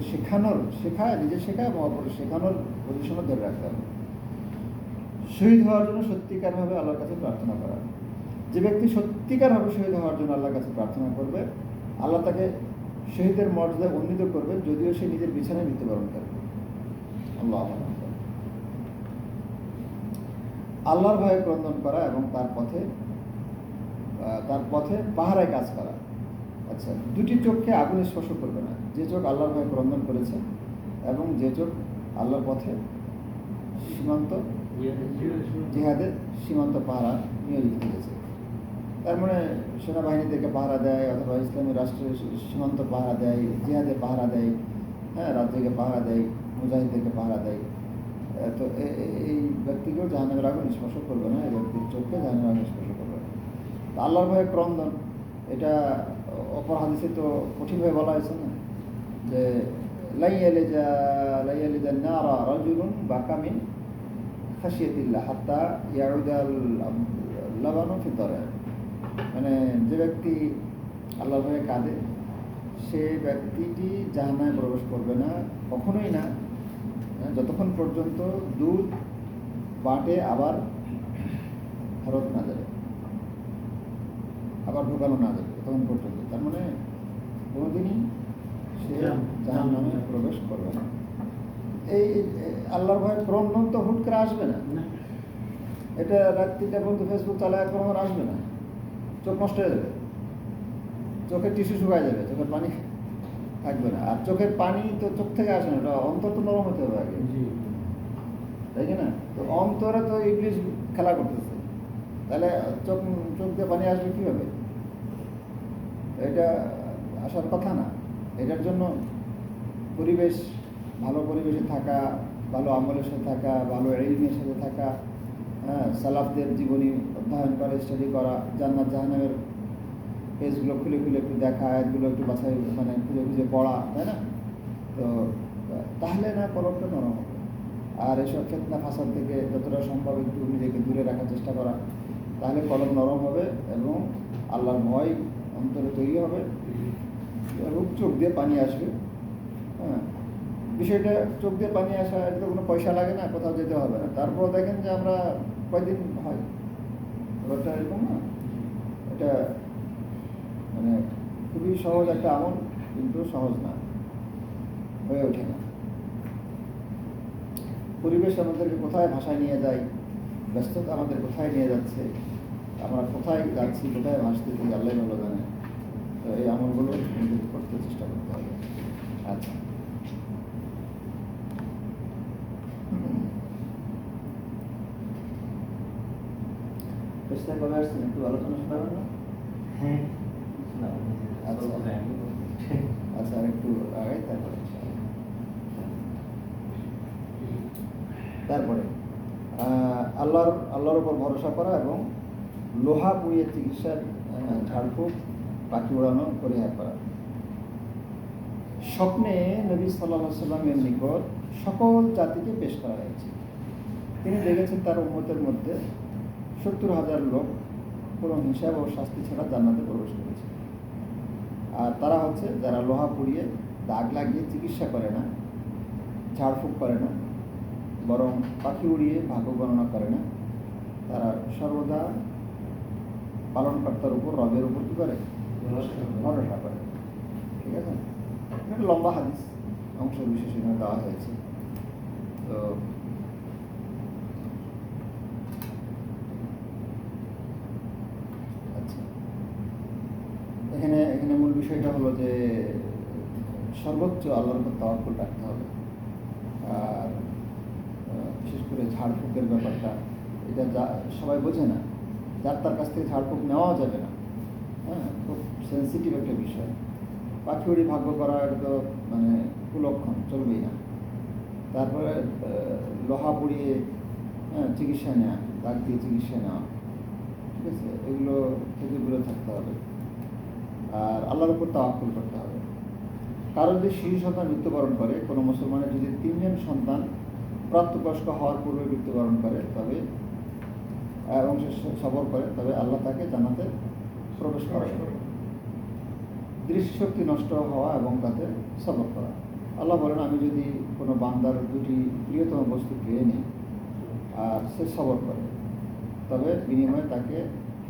নিজে শেখা এবং অপরের শেখানোর পজিশনও ধরে রাখতে হবে। শহীদ হওয়ার জন্য সত্যিকারভাবে আল্লাহর কাছে প্রার্থনা করা। যে ব্যক্তি সত্যিকারভাবে শহীদ হওয়ার জন্য আল্লাহর কাছে প্রার্থনা করবে, আল্লাহ তাকে শহীদের মর্যাদায় উন্নীত করবে, যদিও সে নিজের বিছানায় মৃত্যুবরণ করবে। আল্লাহর ভয়ে ক্রন্দন করা এবং তার পথে পাহারায় কাজ করা। আচ্ছা, দুটি চোখকে আগুনে স্পর্শ করবে না, যে চোখ আল্লাহর ভয়ে ক্রন্দন করেছে এবং যে চোখ আল্লাহর পথে জিহাদের সীমান্ত পাহারা নিয়োজিত হয়েছে। তার মানে সেনাবাহিনীদেরকে পাহারা দেয়, অথবা ইসলামী রাষ্ট্রের সীমান্ত পাহারা দেয়, জিহাদে পাহারা দেয়, রাজ্যকে পাহারা দেয়, মুজাহিদদেরকে পাহারা দেয়। তো এই ব্যক্তিকেও জাহান্নামের আগুন স্পর্শ করবে না, এই ব্যক্তির চোখকে জাহান্নামের আগুন স্পর্শ করবে না। আল্লাহর ভয়ে ক্রন্দন, এটা অপর হাদিসে তো কঠিনভাবে বলা হয়েছে না, যে লাইয়ালিজা নারা রাজুলুন বাকা মিন খাশিয়াতিল্লাহ হাত্তা ইয়াউদাল লাবানু ফি দারা। মানে যে ব্যক্তি আল্লাহর ভয়ে কাঁদে, সে ব্যক্তিটি জাহান্নামে প্রবেশ করবে না, কখনোই না, যতক্ষণ পর্যন্ত দুধ বাটে আবার ফেরত না যাবে, আবার ঢোকানো না যাবে, ততক্ষণ পর্যন্ত। তার মানে কোনোদিনই সে জাহান্নামে প্রবেশ করবে না। এই আল্লাহর ভয়ে ক্রন্দন তো হুট করে আসবে না, এটা রাত্রিটা পর্যন্ত ফেসবুক চালায় কোনো আসবে না, চোখ নষ্ট হয়ে যাবে, চোখের টিস্যু শুকায় যাবে, চোখের পানি থাকবে না। আর চোখের পানি তো চোখ থেকে আসে না, ওটা অন্তর তো নরম হতে হবে আগে, তাই কি না? তো অন্তরে তো ইবলিস খেলা করতেছে, তাহলে চোখ দিয়ে পানি আসবে কীভাবে? এটা আসার কথা না। এটার জন্য পরিবেশ ভালো পরিবেশে থাকা, ভালো আমলের সাথে থাকা, ভালো ইলমের সাথে থাকা, হ্যাঁ, সালাফদের জীবনী অধ্যয়ন করা, স্টাডি করা, জান্নাত জাহান্নামের পেজগুলো খুলে খুলে একটু দেখা, আয়াতগুলো একটু বাছাই মানে খুঁজে খুঁজে পড়া, তাই না? তো তাহলে না কলমটা নরম হবে। আর এসব ফিতনা ফাসাদ থেকে যতটা সম্ভব একটু নিজেকে দূরে রাখার চেষ্টা করা, তাহলে কলম নরম হবে এবং আল্লাহর ভয় অন্তরে তৈরি হবে এবং চোখ দিয়ে পানি আসবে। হ্যাঁ, বিষয়টা চোখ দিয়ে পানি আসা, এটা তো কোনো পয়সা লাগে না, কোথাও যেতে হবে না। তারপর দেখেন যে আমরা কয়দিন হয় ব্যাপারটা এরকম না। এটা মানে খুবই সহজ একটা আমল, কিন্তু সহজ না, হয়ে ওঠে না। পরিবেশ আমাদেরকে কোথায় ভাষায় নিয়ে যায়, ব্যস্ততা আমাদের কোথায় নিয়ে যাচ্ছে, আমরা কোথায় যাচ্ছি, কোথায় ভাসতেছি, আল্লাহ ভালো জানে। তো এই আমলগুলো নিজেকে করতে চেষ্টা করতে হবে। আচ্ছা, চেষ্টা করে আসছেন, একটু আলোচনা শোনাবেন না? হ্যাঁ, আচ্ছা, আর একটু আগে তারপরে তারপরে আল্লাহর উপর ভরসা করা এবং লোহা পুড়িয়ে চিকিৎসার ঝাড়ফুঁক, পাখি উড়ানো পরিহার করা। স্বপ্নে নবী সাল্লাল্লাহু আলাইহি সাল্লামের নিকট সকল জাতিকে পেশ করা হয়েছে। তিনি দেখেছেন তার উম্মতের মধ্যে 70,000 লোক কোনো হিসাব ও শাস্তি ছাড়া জান্নাতে প্রবেশ করেছে। আর তারা হচ্ছে যারা লোহা পুড়িয়ে দাগ লাগিয়ে চিকিৎসা করে না, ঝাড়ফুঁক করে না, বরং পাখি উড়িয়ে ভাগ্য গণনা করে না, তারা সর্বদা পালনকর্তার উপর, রবের উপর কী করে? ভরসা করে। ঠিক আছে, একটা লম্বা হাদিস অংশ বিশেষ এখানে দেওয়া হয়েছে। তো আচ্ছা, এখানে মূল বিষয়টা হলো যে সর্বোচ্চ আল্লাহর উপর তাওয়াক্কুল রাখতে হবে। আর বিশেষ করে ঝাড়ফুঁকের ব্যাপারটা, এটা সবাই বোঝে না, যার তার কাছ থেকে ঝাড়ফুঁক নেওয়াও যাবে না। হ্যাঁ, খুব সেন্সিটিভ একটা বিষয়। পাখি উড়ি ভাগ্য করা, এটা তো মানে কুলক্ষণ, চলবেই না। তারপরে লোহা পুড়িয়ে চিকিৎসা নেওয়া, দাগ দিয়ে চিকিৎসা নেওয়া, ঠিক আছে, এগুলো থেকে দূরে থাকতে হবে। আর আল্লাহর উপর তাওয়াক্কুল করতে হবে। কারো যদি শিশু সন্তান মৃত্যুবরণ করে, কোনো মুসলমানের যদি 3 জন সন্তান প্রাপ্তবয়স্ক হওয়ার পূর্বে মৃত্যুবরণ করে, তবে এবং সে সবর করে, তবে আল্লাহ তাকে জান্নাতে প্রবেশ করে। দৃষ্টিশক্তি নষ্ট হওয়া এবং তাতে সবর করা। আল্লাহ বলেন, আমি যদি কোনো বান্দার 2টি প্রিয়তম বস্তু পেয়ে নিই আর সে সবর করে, তবে বিনিময়ে তাকে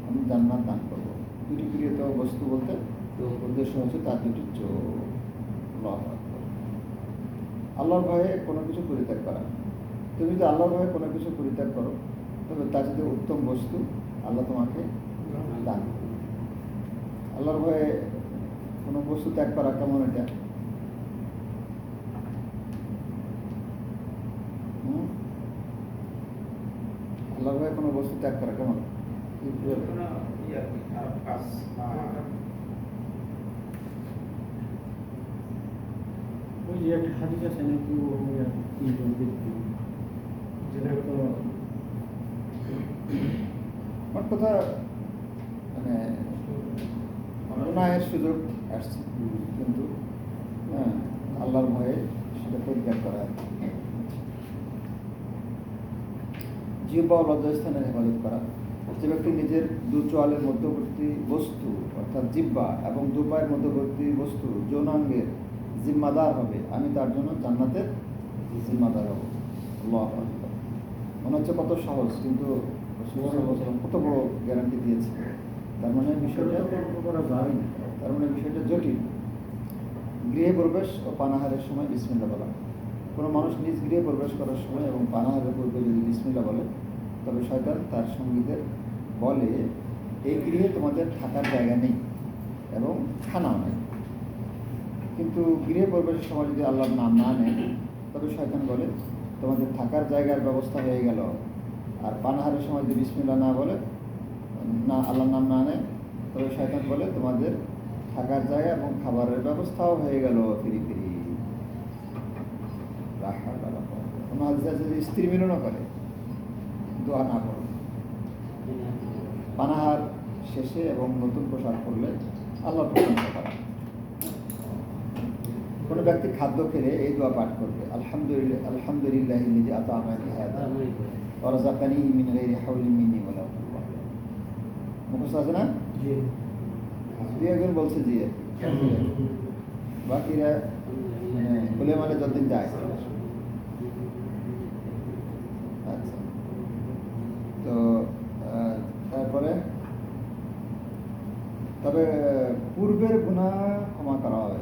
আমি জান্নাত দান করবো। 2টি প্রিয়তম বস্তু বলতে উদ্দেশ্য হচ্ছে তার 2টি চোখ। আল্লাহর ভয়ে কোনো কিছু পরিত্যাগ করা। তুমি যদি আল্লাহর ভয়ে কোনো কিছু পরিত্যাগ করো, তবে তার যদি উত্তম বস্তু আল্লাহ তোমাকে দান করবে। আল্লাহর ভয়ে কোনো বস্তু ত্যাগ করা কেমন? এটা আল্লাহর ভয়ে কোনো বস্তু ত্যাগ করা কেমন? ওই যে একটা হাদিস আছে নাকি, তিনজন ব্যক্তি যেটা তো আমার কথা মানে অন্যায়ের সুযোগ আসছে, কিন্তু আল্লাহর ভয়ে সেটা পরিত্যাগ করা। জিহ্বা ও লজ্জাস্থানের হেফাজত করা। যে ব্যক্তি নিজের 2 চোয়ালের মধ্যবর্তী বস্তু অর্থাৎ জিহ্বা এবং 2 পায়ের মধ্যবর্তী বস্তু যৌনাঙ্গের জিম্মাদার হবে, আমি তার জন্য জান্নাতের জিম্মাদার হব। আল্লাহু আকবার। মনে হচ্ছে কত সহজ, কিন্তু কত বড় গ্যারান্টি দিয়েছে। তার মানে বিষয়টা করা যায় না। তার মানে বিষয়টা জটিল। গৃহে প্রবেশ ও পানাহারের সময় বিসমিল্লাহ বলা। কোনো মানুষ নিজ গৃহে প্রবেশ করার সময় এবং পানাহারের পূর্বে যদি বিসমিল্লাহ বলে, তবে শয়তান তার সঙ্গীদের বলে, এই গৃহে তোমাদের থাকার জায়গা নেই এবং খানাও নেই। কিন্তু গৃহে প্রবেশের সময় যদি আল্লাহর নাম না নেয়, তবে শয়তান বলে, তোমাদের থাকার জায়গার ব্যবস্থা হয়ে গেল। আর পানাহারের সময় যদি বিসমিল্লাহ না বলে, না আল্লাহর নাম না নেয়, তবে শয়তান বলে, তোমাদের থাকার জায়গা এবং খাবারের ব্যবস্থাও হয়ে গেল ফিরি ফিরি। কোনো হাদিসে আছে যে স্ত্রী মিলনও করে, দোয়া না করে। পানাহার শেষে এবং নতুন পোশাক পরলে আল্লাহর প্রশংসা করা। কোনো ব্যক্তি খাদ্য খেলে এই দোয়া পাঠ করবে, আলহামদুলিল্লাহ আলহামদুলিল্লাহিল্লাযী আত'আমানি হাযা ওয়া রাযাকানিহি মিন গায়রি হাওলিন মিন্নি ওয়ালা কুওয়া। মুখস্থ আছে না? দুই একজন বলছে জি, বাকিরা বলে মানে যতদিন যায়। আচ্ছা, তো তারপরে তবে পূর্বের গুনাহ ক্ষমা করা হবে।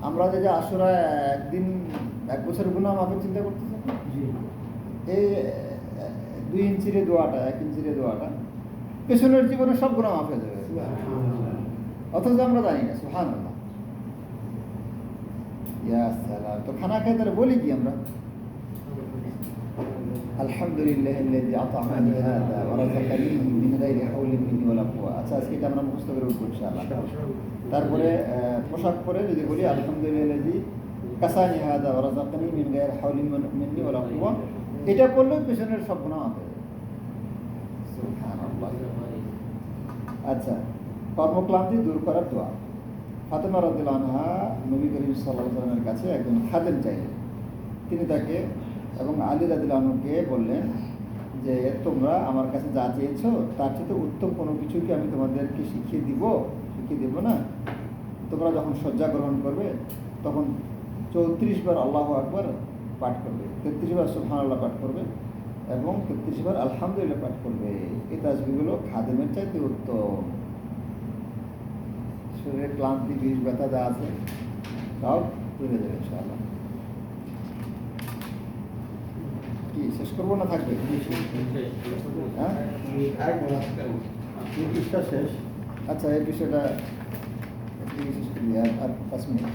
আমরা যে আশুরা একদিন 1 বছর গুনাহ মাফের চিন্তা করতেছি, এই 2 ইঞ্চির দোয়াটা, 1 ইঞ্চির দোয়াটা পেছনের জীবনে সব গুনাহ মাফ হয়ে যাবে, অথচ আমরা জানি না। সুবহানাল্লাহ, ইয়া সালাম। তো খানা খাই তাহলে বলি কি আমরা, আলহামদুলিল্লাহিল্লাযী আত'আমানি হাযা ওয়া রাযাকানিহি মিন গায়রি হাওলিন মিন্নি ওয়ালা কুওয়া। আচ্ছা, আজকে এটা আমরা মুখস্থ করে উঠবো ইনশাআল্লাহ। তারপরে পোশাক পরে যদি বলি আলহামদুলিল্লাহিল্লাযী কাসানি হাযা ওয়া রাযাকানি মিন গায়রি হাওলিন মিন্নি ওয়ালা কুওয়া, এটা পড়লেও পেছনের সব গুনাহ মাফ হয়ে যাবে। সুবহানাল্লাহ। আচ্ছা, কর্মক্লান্তি দূর করার দোয়া। ফাতেমা রাদিয়াল্লাহু আনহা নবী করিম সাল্লাল্লাহু আলাইহি ওয়াসাল্লামের কাছে একজন খাদেম চাইলেন। তিনি তাকে এবং আলী রাদিয়াল্লাহু আনহুকে বললেন যে তোমরা আমার কাছে যা চেয়েছো তার চেয়ে উত্তম কোনো কিছু কি আমি তোমাদেরকে শিখিয়ে দিব না? তোমরা যখন শয্যা গ্রহণ করবে তখন 34 বার আল্লাহু আকবার পাঠ করবে, 33 বার সুবহানাল্লাহ পাঠ করবে এবং 33 বার আলহামদুলিল্লাহ পাঠ করবে। এই তাসবিহগুলো খাদেমের চাইতে উত্তম। শরীরে ক্লান্তি, বিষ, ব্যথা যা আছে সব তুলে দেবে ইনশাআল্লাহ। কি শেষ করবো না থাকবে? হ্যাঁ, শেষ। আচ্ছা, এই বিষয়টা শেষ করি আর 5 মিনিট।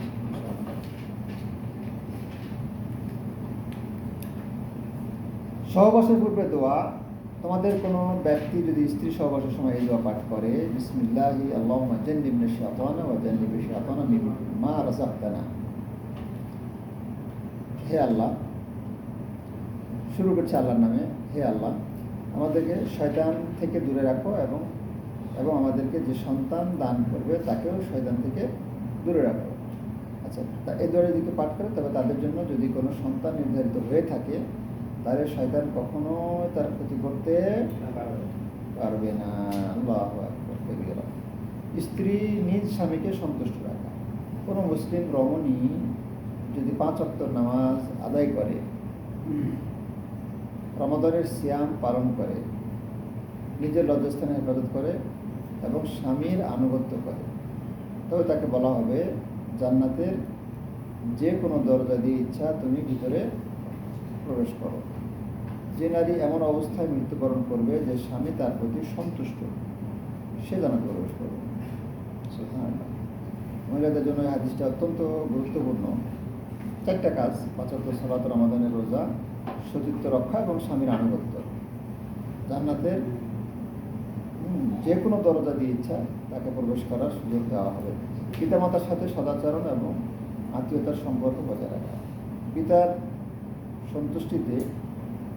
সহবাসের পূর্বে দোয়া। তোমাদের কোনো ব্যক্তি যদি স্ত্রী সহবাসের সময় এই দোয়া পাঠ করে, বিসমিল্লাহি আল্লাহুম্মা জান্নিবনা শাইতানা ওয়া জান্নিবি শাইতানা মিম্মা রাযাকতানা। হে আল্লাহ, শুরু করছে আল্লাহর নামে, হে আল্লাহ আমাদেরকে শয়তান থেকে দূরে রাখো এবং আমাদেরকে যে সন্তান দান করবে তাকেও শয়তান থেকে দূরে রাখো। আচ্ছা, তা এই দোয়ার দিকে পাঠ করে তবে তাদের জন্য যদি কোনো সন্তান নির্ধারিত হয়ে থাকে তাহলে শয়তান কখনো তার ক্ষতি করতে পারবে না। আল্লাহু আকবার। স্ত্রী নিজ স্বামীকে সন্তুষ্ট রাখা। কোনো মুসলিম রমণী যদি 5 ওয়াক্ত নামাজ আদায় করে, রমাদানের সিয়াম পালন করে, নিজের লজ্জাস্থানে হেফাজত করে এবং স্বামীর আনুগত্য করে, তবে তাকে বলা হবে জান্নাতের যে কোনো দরজা দিয়ে ইচ্ছা তুমি ভিতরে প্রবেশ করো। যে নারী এমন অবস্থায় মৃত্যুবরণ করবে যে স্বামী তার প্রতি সন্তুষ্ট, সে জান্নাতে প্রবেশ করবে। সুবহানাল্লাহ। মহিলাদের জন্য এই হাদিসটা অত্যন্ত গুরুত্বপূর্ণ। 4টা কাজ: 5 ওয়াক্ত সালাত, রমাদানের রোজা, সতীত্ব রক্ষা এবং স্বামীর আনুগত্য। জান্নাতের যে কোনো দরজা দিয়ে ইচ্ছা তাকে প্রবেশ করার সুযোগ দেওয়া হবে। পিতামাতার সাথে সদাচরণ এবং আত্মীয়তার সম্পর্ক বজায় রাখা। পিতার সন্তুষ্টিতে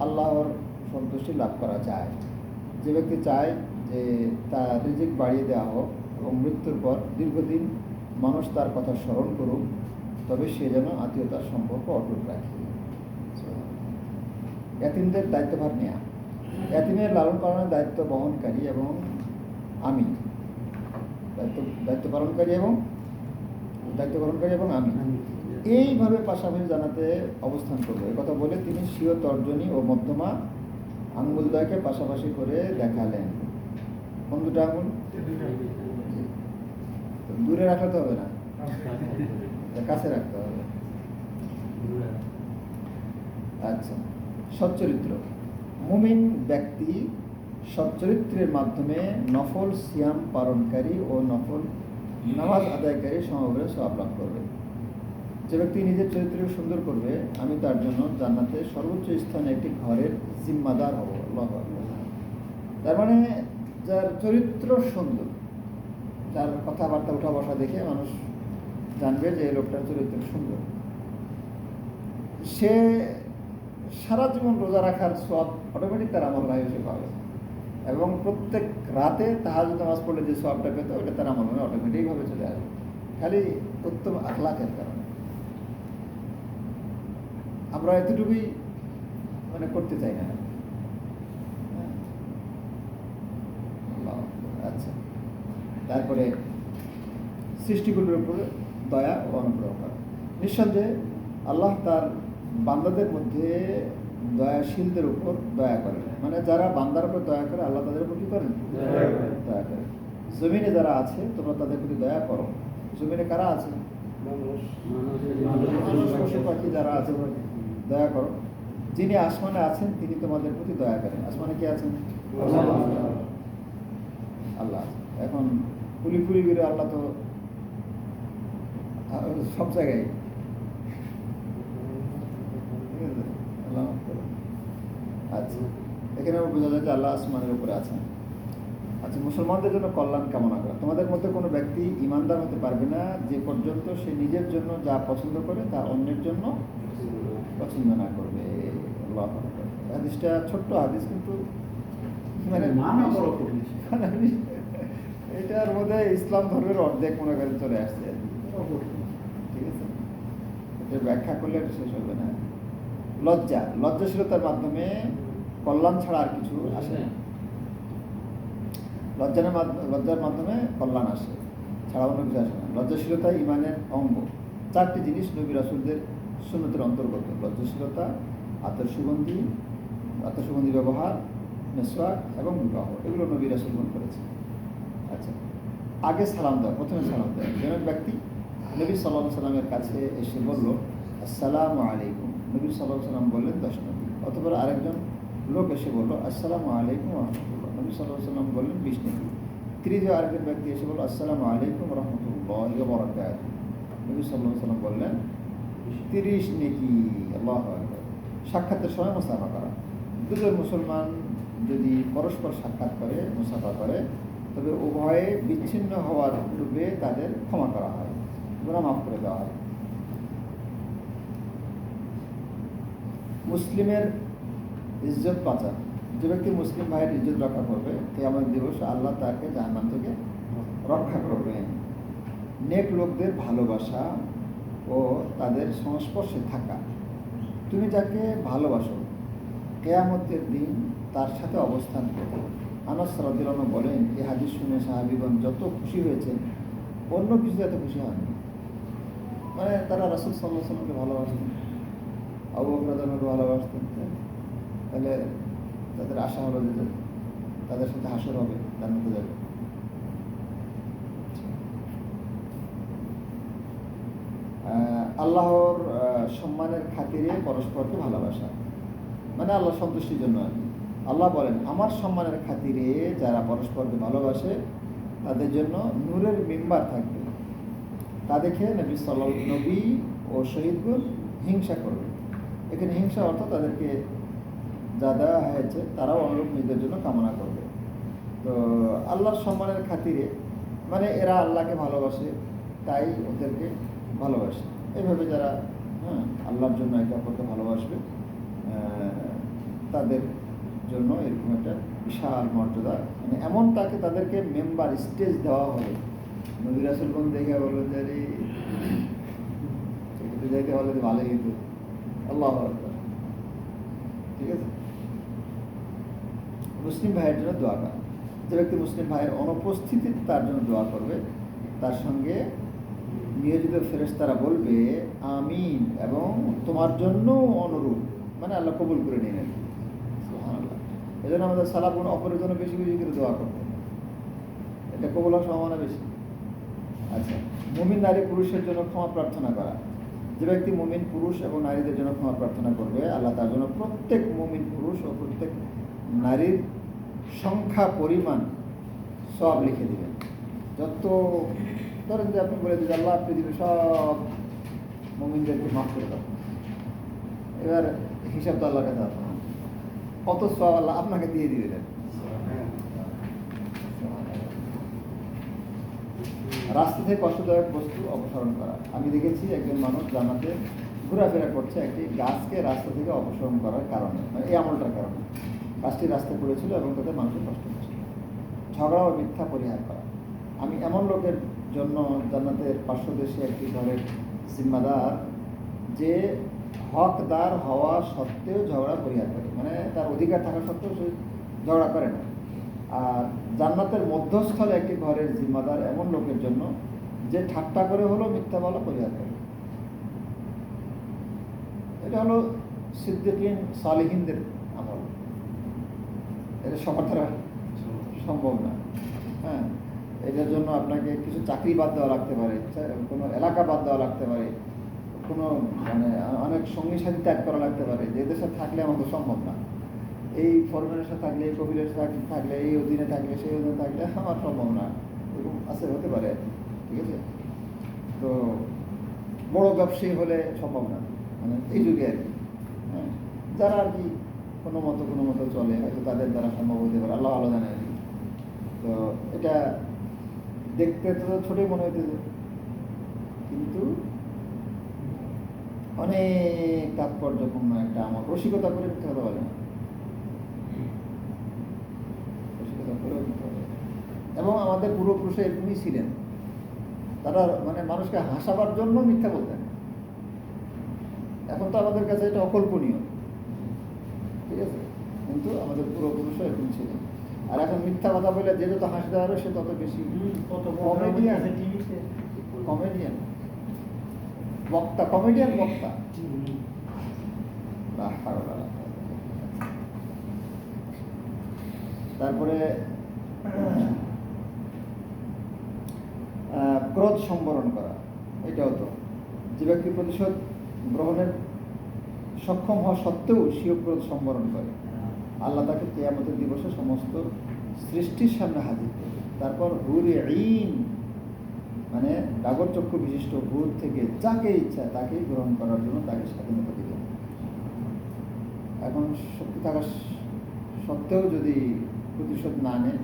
আল্লাহর সন্তুষ্টি লাভ করা যায়। যে ব্যক্তি চায় যে তার রিজিক বাড়িয়ে দেওয়া হোক এবং মৃত্যুর পর দীর্ঘদিন মানুষ তার কথা স্মরণ করুক, তবে সে যেন আত্মীয়তার সম্পর্ক অটুট রাখে। এতিমদের দায়িত্বভার নেওয়া। এতিমের লালন পালনের দায়িত্ব বহনকারী এবং আমি দায়িত্ব পালনকারী এবং আমি এইভাবে পাশাপাশি জানাতে অবস্থান করবো। কথা বলে তিনি স্বীয় তর্জনী ও মধ্যমা আঙ্গুলদ্বয়কে পাশাপাশি করে দেখালেন। কোন 2টা আঙ্গুল? দূরে রাখতে হবে না, কাছে রাখতে হবে। আচ্ছা, সচ্চরিত্র। মুমিন ব্যক্তি সচ্চরিত্রের মাধ্যমে নফল সিয়াম পালনকারী ও নফল নামাজ আদায়কারী সমবেত সওয়াব লাভ করবে। যে ব্যক্তি নিজের চরিত্র সুন্দর করবে, আমি তার জন্য জান্নাতে সর্বোচ্চ স্থানে একটি ঘরের জিম্মাদার হব। আল্লাহু আকবার। তার মানে যার চরিত্র সুন্দর, যার কথাবার্তা উঠা বসা দেখে মানুষ জানবে যে এই লোকটার চরিত্র সুন্দর। সে সারা জীবন রোজা রাখার সব অটোমেটিক তার আমল নামে সে পাবে, এবং প্রত্যেক রাতে তাহাজ্জুদ নামাজ পড়লে যে সবটা পেত ওটা তার আমল নামে অটোমেটিকভাবে চলে আসবে, খালি উত্তম আখলাকের কারণে। আমরা এতটুকুই মানে করতে চাই না। হ্যাঁ। আল্লাহ। আচ্ছা, তারপরে সৃষ্টিগুলোর উপরে দয়া ও অনুগ্রহ করা। নিঃসন্দেহে আল্লাহ তার বান্দাদের মধ্যে দয়াশীলদের উপর দয়া করেন, মানে যারা বান্দার উপর দয়া করে আল্লাহ তাদের উপর কি করেন? দয়া করেন। জমিনে যারা আছে তোমরা তাদের প্রতি দয়া করো। জমিনে কারা আছে? মানুষ, পশু পাখি যারা আছে দয়া করো। যিনি আসমানে আছেন তিনি তোমাদের প্রতি দয়া করেন। আসমানে কি আছেন? আল্লাহ। এখন পুলি করে আল্লাহ তো সব জায়গায়। আচ্ছা, এখানে বোঝা যায় যে আল্লাহ আসমানের উপরে আছেন। আচ্ছা, মুসলমানদের জন্য কল্যাণ কামনা করা। তোমাদের মধ্যে কোনো ব্যক্তি ইমানদার হতে পারবে না যে পর্যন্ত সে নিজের জন্য যা পছন্দ করে তা অন্যের জন্য পছন্দ না করবে। আল্লাহ আকবার। হাদিসটা ছোট্ট হাদিস, কিন্তু মানে এটার মধ্যে ইসলাম ধর্মের অর্ধেক মনে করে চলে আসছে। ঠিক আছে, এটা ব্যাখ্যা করলে এটা শেষ হবে না। লজ্জাশীলতার মাধ্যমে কল্যাণ ছাড়া আর কিছু আসে না। লজ্জার মাধ্যমে কল্যাণ আসে, ছাড়া অন্য কিছু আসে না। লজ্জাশীলতা ইমানের অঙ্গ। 4টি জিনিস নবী রাসূলদের সুন্নতের অন্তর্গত: লজ্জাশীলতা, আত্মসুগন্ধি ব্যবহার, মেসওয়াক এবং বিবাহ। এগুলো নবী রাসূলগণ করেছে। আচ্ছা, আগে সালাম দেওয়া, প্রথমে সালাম দেওয়া। যেন ব্যক্তি নবী সাল্লাল্লাহু আলাইহি সাল্লামের কাছে এসে বলল আসসালামু আলাইকুম, নবী সাল্লাল্লাহু আলাইহি সাল্লাম বললেন 10 নবী। অতঃপর আরেকজন লোক এসে বলল আসসালামু আলাইকুম ওয়া রাহমাতুল্লাহ, নবী সাল্লাল্লাহু আলাইহি সাল্লাম বললেন 20 নবী। তৃতীয় আরেকজন ব্যক্তি এসে বলল আসসালামু আলাইকুম ওয়া রাহমাতুল্লাহি ওয়া বারাকাতুহু, নবী সাল্লাল্লাহু আলাইহি সাল্লাম বললেন 30 নেকি। আল্লাহু আকবার। সাক্ষাতের সময় মুসাফা করা। দুজন মুসলমান যদি পরস্পর সাক্ষাৎ করে, মুসাফা করে, তবে উভয়ে বিচ্ছিন্ন হওয়ার পূর্বে তাদের ক্ষমা করা হয়, গুনাহ মাফ করে দেওয়া হয়। মুসলিমের ইজ্জত বাঁচা। যে ব্যক্তি মুসলিম ভাইয়ের ইজ্জত রক্ষা করবে, কিয়ামত দিবস আল্লাহ তাকে জাহান্নাম থেকে রক্ষা করবেন। নেক লোকদের ভালোবাসা ও তাদের সংস্পর্শে থাকা। তুমি যাকে ভালোবাসো কিয়ামতের দিন তার সাথে অবস্থান করবে। আনাস রাদিয়াল্লাহু আনহু বলেন, এই হাদিস শুনে সাহাবীগণ যত খুশি হয়েছেন অন্য কিছুতে এত খুশি হয়নি। মানে তারা রাসূল সাল্লাল্লাহু আলাইহি ওয়াসাল্লামকে ভালোবাসতেন, আবু বকর রাদিয়াল্লাহু আনহু ভালোবাসতেন। তাহলে তাদের আশা হলো যে তাদের সাথে হাসর হবে, জান্নাতে যাবে। আল্লাহর সম্মানের খাতিরে পরস্পরকে ভালোবাসা, মানে আল্লাহ সন্তুষ্টির জন্য আর কি। আল্লাহ বলেন, আমার সম্মানের খাতিরে যারা পরস্পরকে ভালোবাসে তাদের জন্য নূরের মিম্বার থাকবে। তা দেখে নবী ও শহীদগণ হিংসা করবে। এখানে হিংসা অর্থ তাদেরকে যা দেওয়া হয়েছে তারাও অনুরূপ নিজেদের জন্য কামনা করবে। তো আল্লাহর সম্মানের খাতিরে মানে এরা আল্লাহকে ভালোবাসে তাই ওদেরকে ভালোবাসে। এইভাবে যারা আল্লাহর জন্য একে অপরকে ভালোবাসবে তাদের জন্য এরকম একটা বিশাল মর্যাদা, মানে এমন তাদেরকে মেম্বার স্টেজ দেওয়া হবে। নবী রাসূলগণ দেখে বলবেন যে যাইতে হলে ভালোই হতো। আল্লাহু আকবার। ঠিক আছে। মুসলিম ভাইয়ের জন্য দোয়া করা। যে ব্যক্তি মুসলিম ভাইয়ের অনুপস্থিতিতে তার জন্য দোয়া করবে, তার সঙ্গে নিয়োজিত ফেরেশতারা বলবে আমিন এবং তোমার জন্য অনুরূপ, মানে আল্লাহ কবুল করে নিন আর কি। সুবহানাল্লাহ। এই জন্য আমাদের সালাফগণ অপরের জন্য বেশি বেশি করে দোয়া করতেন, এটা কবুল হওয়ার সম্ভাবনা বেশি। আচ্ছা, মুমিন নারী পুরুষের জন্য ক্ষমা প্রার্থনা করা। যে ব্যক্তি মুমিন পুরুষ এবং নারীদের জন্য ক্ষমা প্রার্থনা করবে, আল্লাহ তার জন্য প্রত্যেক মুমিন পুরুষ ও প্রত্যেক নারীর সংখ্যা পরিমাণ সব লিখে দেবেন। যত ধরেন যে আপনি বলে দিন আল্লাহ পৃথিবীর সব মুমিনদেরকে মাফ করে দাও, এবার হিসাব তো আল্লাহর কাছে আসবে, কত সব আল্লাহ আপনাকে দিয়ে দিবেন। রাস্তা থেকে কষ্টদায়ক বস্তু অপসারণ করা। আমি দেখেছি একজন মানুষ জান্নাতে ঘোরাফেরা করছে একটি গাছকে রাস্তা থেকে অপসারণ করার কারণে, মানে এই আমলটার কারণে গাছটি রাস্তায় পড়েছিল এবং তাতে মানুষের কষ্ট হচ্ছিল। ঝগড়া ও মিথ্যা পরিহার করা। আমি এমন লোকের জন্য জান্নাতের পার্শ্বদেশে একটি ঘরের জিম্মাদার যে হকদার হওয়া সত্ত্বেও ঝগড়া পরিহার করে, মানে তার অধিকার থাকা সত্ত্বেও সে ঝগড়া করে না। আর জান্নাতের মধ্যস্থলে একটি ঘরের জিম্মাদার এমন লোকের জন্য যে ঠাট্টা করে হলো মিথ্যা বলা পরিহার করে। এটা হলো সিদ্দিকিন সালিহিনদের আমল। এটা সবার দ্বারা সম্ভব না। হ্যাঁ, এটার জন্য আপনাকে কিছু চাকরি বাদ দেওয়া লাগতে পারে, কোনো এলাকা বাদ দেওয়া লাগতে পারে, কোনো মানে অনেক সঙ্গী সাথী ত্যাগ করা লাগতে পারে, যে দেশে থাকলে আমাদের সম্ভব না। এই ফরমের সাথে থাকলে, এই কবিরের সাথে থাকলে, এই অধীনে থাকলে, সেই অধীনে থাকলে আমার সম্ভব না। এরকম আছে, হতে পারে, ঠিক আছে। তো বড় ব্যবসায়ী হলে সম্ভব না, মানে এই যুগে আর কি। হ্যাঁ, যারা আর কি কোনো মতো চলে, হয়তো তাদের দ্বারা সম্ভব হতে পারে, আল্লাহ ভালো জানে আর কি। তো এটা দেখতে তো ছোটই মনে হইতেছে, কিন্তু অনেক তাৎপর্যপূর্ণ একটা আমার। রসিকতা করে মিথ্যা কথা বলে না, রসিকতা করে মিথ্যা কথা বলে না। এবং আমাদের পূর্বপুরুষে এরকমই ছিলেন, তারা মানে মানুষকে হাসাবার জন্য মিথ্যা বলতেন। এখন তো আমাদের কাছে এটা অকল্পনীয়, ঠিক আছে, কিন্তু আমাদের পূর্বপুরুষও এরকম ছিলেন। আর এখন মিথ্যা কথা বলে যে যত হাসতে পারে সে তত বেশি কমেডিয়ান বক্তা, কমেডিয়ান বক্তা। তারপরে ক্রোধ সম্বরণ করা, এটাও তো, যে ব্যক্তি প্রতিশোধ গ্রহণের সক্ষম হওয়া সত্ত্বেও স্বীয় ক্রোধ সম্বরণ করে, আল্লাহ তাকে কিয়ামতের দিবসে সমস্ত সৃষ্টির সামনে হাজির করবে। তারপর হুরে ঈন, মানে ডাগর চক্ষু বিশিষ্ট হুর থেকে যাকে ইচ্ছা তাকেই গ্রহণ করার জন্য তাকে স্বাধীনতা দিবে। এখন শক্তি থাকা সত্ত্বেও যদি প্রতিশোধ না নেয়,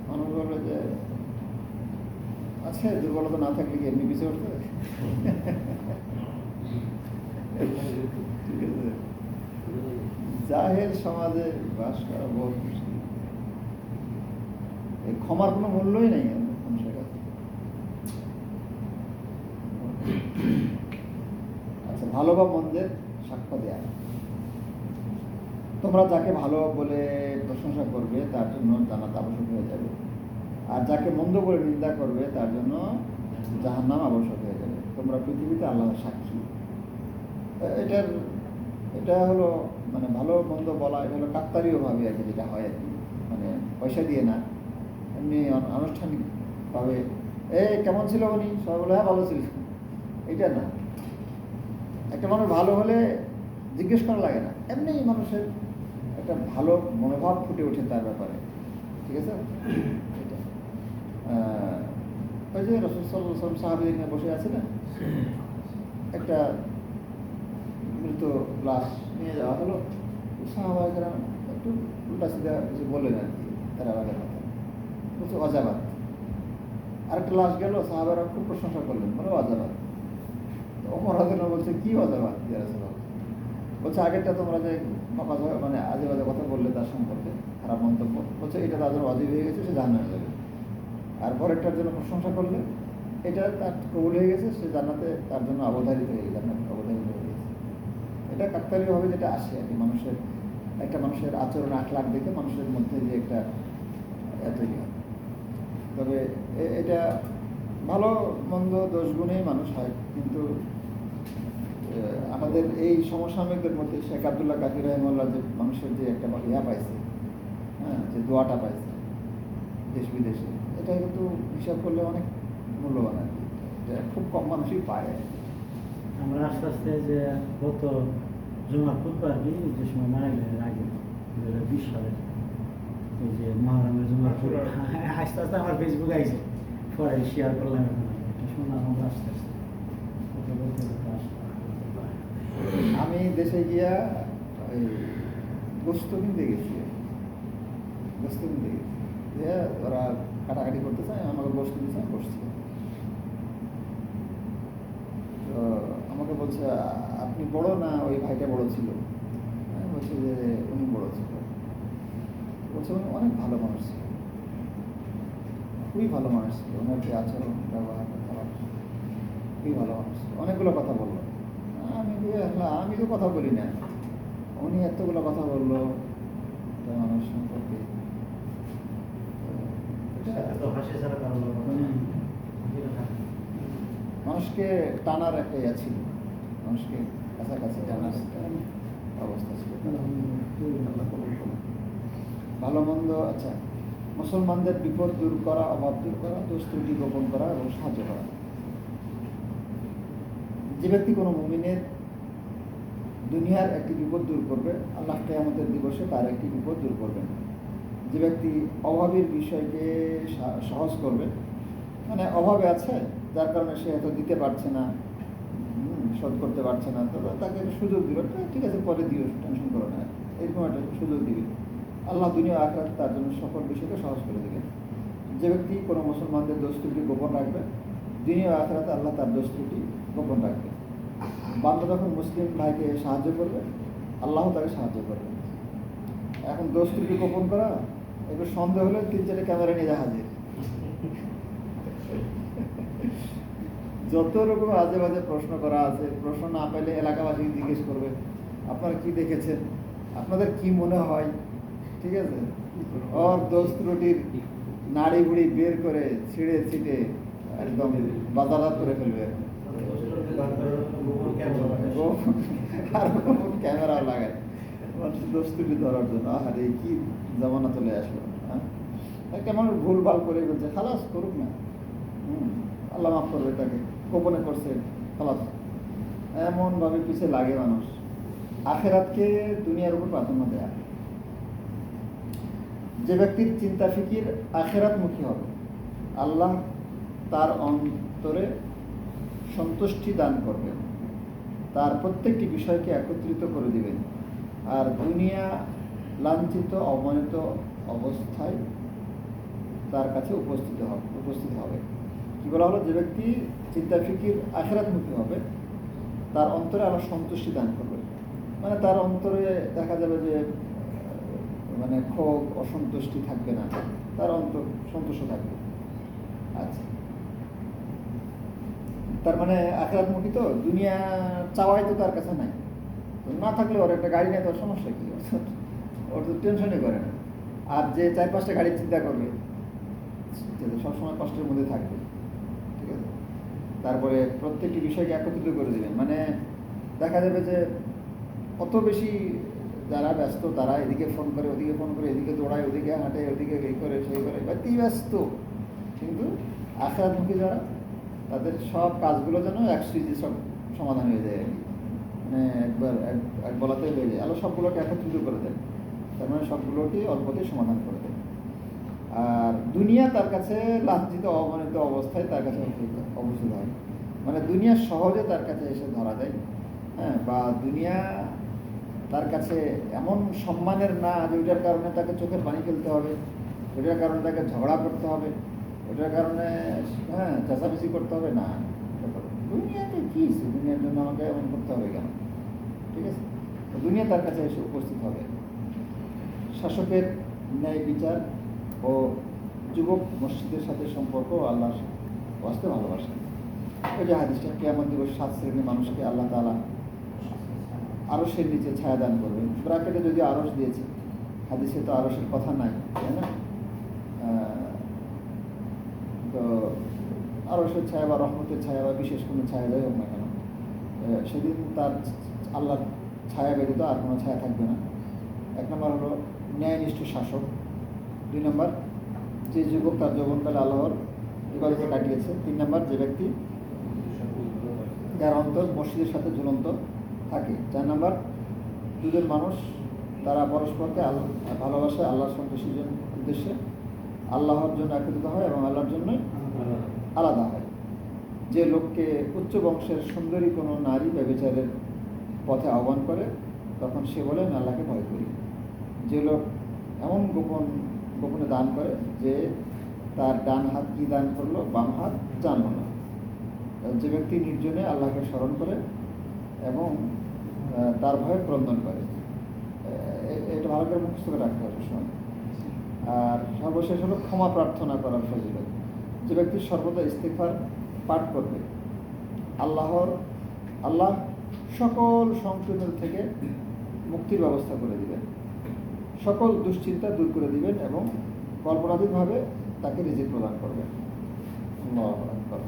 মানুষ বলবে যে আচ্ছা, দুর্বলতা না থাকলে কি এমনি পিছিয়ে উঠতে হবে? ঠিক আছে, জাহেল সমাজে বাস করা বহু মুশকিল। এই ক্ষমার কোনো মূল্যই নেই মানুষের কাছে। আচ্ছা, ভালো বা মন্দের সাক্ষ্য দেয়া। তোমরা যাকে ভালো বলে প্রশংসা করবে তার জন্য জান্নাত আবশ্যক হয়ে যাবে, আর যাকে মন্দ বলে নিন্দা করবে তার জন্য জাহান্নাম আবশ্যক হয়ে যাবে। তোমরা পৃথিবীতে আল্লাহর সাক্ষী। এটা হলো মানে ভালো মন্দ বলা, এটা হলো কাকতালীয়ভাবে আর কি, যেটা হয় আর কি, মানে পয়সা দিয়ে না, এমনি আনুষ্ঠানিকভাবে কেমন ছিল উনি, সবাই বলে হ্যাঁ ভালো ছিল, এটা না। একটা মানুষ ভালো হলে জিজ্ঞেস করা লাগে না, এমনি মানুষের একটা ভালো মনোভাব ফুটে ওঠে তার ব্যাপারে, ঠিক আছে। এটা ওই যে রাসূল সাল্লাল্লাহু আলাইহি ওয়াসাল্লাম সাহাবীদের নিয়ে বসে আছে না, একটা মৃত লাশ নিয়ে যাওয়া হলো, সাহাবায়েরা একটু উল্টা সিধা কিছু বললেন আর কি, তারা আগের কথা বলছে অজাবাত। আরেকটা লাশ গেল, সাহাবায়েরা খুব প্রশংসা করলেন, বলে অজাবাত। ওমর রাদিয়াল্লাহু বলছে কি অজাবাত ইয়া রাসূলুল্লাহ? বলছে আগেরটা তোমরা যে মানে আজে বাজে কথা বললে তার সম্পর্কে খারাপ মন্তব্য, বলছে এটা তার জন্য অজীব হয়ে গেছে, সে জাহান্নামে যাবে। আর পরেরটার জন্য প্রশংসা করলে এটা তার কবুল হয়ে গেছে, সে জান্নাতে তার জন্য অবধারিত হয়ে গেছে, জান্নাতে অবধারিত হয়ে গেছে। এটা কাকতালীয়ভাবে যেটা আসে আর কি, মানুষের আচরণ আখলাক দেখে মানুষের মধ্যে যে একটা তৈরি হয়। তবে এটা ভালো মন্দ দোষ গুণেই মানুষ হয়, কিন্তু আমাদের এই সমসাময়িকদের মধ্যে শেখ আব্দুল্লাহ কাদির রাহিমাহুল্লাহ যে মানুষের যে একটা ইয়া পাইছে, হ্যাঁ, যে দোয়াটা পাইছে দেশ বিদেশে, এটা কিন্তু হিসাব করলে অনেক মূল্যবান আর কি। এটা খুব কম মানুষই পায়। আমরা আস্তে আস্তে যে গত জমা খুতবা আর কি, যে সময় মারা গেলেন আগে 2020 সালে, এই যে মহরমের জমা খুতবা আস্তে আস্তে আমার ফেসবুকে আইছে, পরে শেয়ার করলাম। এটা শুনলাম আমরা আস্তে আস্তে আমি দেশে গিয়া ওই গোস্ত কিনতে গেছি, ওরা কাটাকাটি করতে চায়, আমাকে গোস্ত দিচ্ছে, বসছি। তো আমাকে বলছে আপনি আপনি বড় না ওই ভাইটা বড় ছিল? বলছে যে উনি বড় ছিল। বলছে উনি অনেক ভালো মানুষ ছিল, খুবই ভালো মানুষ ছিল, ওনার যে আচরণ ব্যবহার কথাবার্তা খুবই ভালো মানুষ ছিল। অনেকগুলো কথা বললো। আমি তো কথা বলি না, উনি এতগুলো কথা বললো একটা মানুষ সম্পর্কে। মানুষকে টানার একটা ইয়া ছিল, মানুষকে কাছাকাছি টানার একটা অবস্থা ছিল। আল্লাহ কবুল করুন। ভালো মন্দ, আচ্ছা, মুসলমানদের বিপদ দূর করা, অভাব দূর করা, দোষ ত্রুটি গোপন করা এবং সাহায্য করা। যে ব্যক্তি কোনো মুমিনের দুনিয়ার একটি বিপদ দূর করবে, আল্লাহ কিয়ামতের দিবসে তার একটি বিপদ দূর করবেন। যে ব্যক্তি অভাবের বিষয়কে সহজ করবে, মানে অভাবে আছে যার কারণে সে এত দিতে পারছে না, শোধ করতে পারছে না, তবে তাকে সুযোগ দিল, ঠিক আছে পরে দিও, টেনশন করো না, এরকম একটা সুযোগ দিবে। আল্লাহ দুনিয়া আখিরাতে তার জন্য সকল বিষয়কে সহজ করে দেবেন। যে ব্যক্তি কোনো মুসলমানদের দোষ ত্রুটি গোপন রাখবে, দুনিয়া আখিরাতে আল্লাহ তার দোষ ত্রুটি গোপন রাখবে। বান্দা যখন মুসলিম ভাইকে সাহায্য করবে, আল্লাহ তাকে সাহায্য করবে। এখন দোষ ত্রুটি গোপন করা, এবার সন্দেহ হলে 3-4 ক্যামেরা নিয়ে হাজির। যত রকম আজে বাজে প্রশ্ন করা আছে, প্রশ্ন না পেলে এলাকাবাসীকে জিজ্ঞেস করবে আপনারা কি দেখেছেন, আপনাদের কি মনে হয়, ঠিক আছে? ওর দোষ ত্রুটির নাড়ি ভুড়ি বের করে ছিঁড়ে ছিটে একদম বাজারাত করে ফেলবে। আর ক্যামেরা লাগায় মানুষ দোষ ত্রুটি ধরার জন্য। আরে কি জামানা চলে আসলো, হ্যাঁ? কেমন ভুল ভাল করে বলছে, খালাস করুক না, আল্লাহ মাফ করবে, তাকে গোপনে করছে, খালাস। এমনভাবে পিছিয়ে লাগে মানুষ। আখেরাতকে দুনিয়ার উপর প্রাধান্য দেয়া। যে ব্যক্তির চিন্তা ফিকির আখেরাতমুখী হবে, আল্লাহ তার অন্তরে সন্তুষ্টি দান করবেন, তার প্রত্যেকটি বিষয়কে একত্রিত করে দিবেন, আর দুনিয়া লাঞ্ছিত অবমানিত অবস্থায় তার কাছে উপস্থিত হবে। কি বলা হলো? যে ব্যক্তি চিন্তা ফিকির আখেরাতমুখী হবে, তার অন্তরে আল্লাহ সন্তুষ্টি দান করবে, মানে তার অন্তরে দেখা যাবে যে মানে ক্ষোভ অসন্তুষ্টি থাকবে না, তার অন্তর সন্তুষ্ট থাকবে। আচ্ছা, তার মানে আখেরাতমুখী তো, দুনিয়া চাওয়াই তো তার কাছে নাই, না থাকলে ওর একটা গাড়ি নেই, তোর সমস্যা কি? ওর তো টেনশনই করে না। আর যে 4-5টা গাড়ির চিন্তা করবে, সবসময় কষ্টের মধ্যে থাকবে, ঠিক আছে? তারপরে প্রত্যেকটি বিষয়কে একত্রিত করে দেবেন, মানে দেখা যাবে যে কত বেশি যারা ব্যস্ত, তারা এদিকে ফোন করে, ওদিকে ফোন করে, এদিকে দৌড়ায়, ওদিকে হাঁটে, ওদিকে এই করে সেই করে, ব্যক্তি ব্যস্ত। কিন্তু আখেরাতমুখী যারা, তাদের সব কাজগুলো যেন এক সুইচে সব সমাধান হয়ে যায় আর কি, মানে এক বলাতে হয়ে যায়। আল্লাহ সবগুলোকে একত্রিত করে দেন, তার মানে সবগুলোকে অল্পতেই সমাধান করে দেন। আর দুনিয়া তার কাছে লাঞ্ছিত অবমানিত অবস্থায় তার কাছে অবস্থিত হয়, মানে দুনিয়া সহজে তার কাছে এসে ধরা দেয়, হ্যাঁ, বা দুনিয়া তার কাছে এমন সম্মানের না যে ওইটার কারণে তাকে চোখের পানি ফেলতে হবে, ওইটার কারণে তাকে ঝগড়া করতে হবে, ওইটার কারণে হ্যাঁ চেঁচামেচি করতে হবে না। দুনিয়াতে কী, দুনিয়ার জন্য আমাকে এমন করতে হবে কেন, ঠিক আছে? দুনিয়া তার কাছে এসে উপস্থিত হবে। শাসকের ন্যায় বিচার ও যুবক মসজিদের সাথে সম্পর্ক আল্লাহর বাস্তে ভালোবাসা। ওই যে হাদিসটা, কিয়ামত দিবস 7 শ্রেণীর মানুষকে আল্লাহ তাআলা আরশের নিচে ছায়া দান করবেন। ব্র্যাকেটে যদি আরশ দিয়েছে, হাদিসে তো আরশের কথা নাই, তাই না? তো আরশের ছায়া বা রহমতের ছায়া বা বিশেষ কোনো ছায়া যাই হোক না কেন, সেদিন তার আল্লাহর ছায়া ব্যতীত আর কোনো ছায়া থাকবে না। 1 নম্বর হলো ন্যায়নিষ্ঠ শাসক। 2 নম্বর যে যুবক তার যৌবনকালে আল্লাহর ইবাদতে কাটিয়েছে। 3 নম্বর যে ব্যক্তি যার অন্তর মসজিদের সাথে ঝুলন্ত থাকে। 4 নম্বর দুজন মানুষ তারা পরস্পরকে ভালোবাসে, আল্লাহর সন্তুষ্টির উদ্দেশ্যে আল্লাহর জন্য একত্রিত হয় এবং আল্লাহর জন্য আলাদা হয়। যে লোককে উচ্চ বংশের সুন্দরী কোনো নারী ব্যভিচারের পথে আহ্বান করে, তখন সে বলে আমি আল্লাহকে ভয় করি। যে লোক এমন গোপনে দান করে যে তার ডান হাত কি দান করলো, বাম হাত জানলো না। যে ব্যক্তি নির্জনে আল্লাহকে স্মরণ করে এবং তার ভয়ে ক্রন্দন করে। এটা ভালো করে মুখস্থ করে রাখতে হবে সময়। আর সর্বশেষ হলো ক্ষমা প্রার্থনা করার ফজিলত। যে ব্যক্তি সর্বদা ইস্তিগফার পাঠ করবে, আল্লাহ সকল সংকীর্ণ থেকে মুক্তির ব্যবস্থা করে দিবেন, সকল দুশ্চিন্তা দূর করে দিবেন এবং কল্পনাতীতভাবে তাকে রিজিক প্রদান করবেন। আল্লাহু আকবার।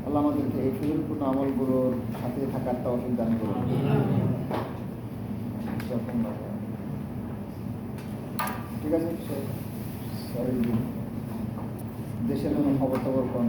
আল্লাহ আমাদেরকে এই ফজিলতপূর্ণ আমলগুলোর সাথে থাকার তৌফিক দান করুন। ঠিক আছে, দেশের জন্য খবর টবর কোন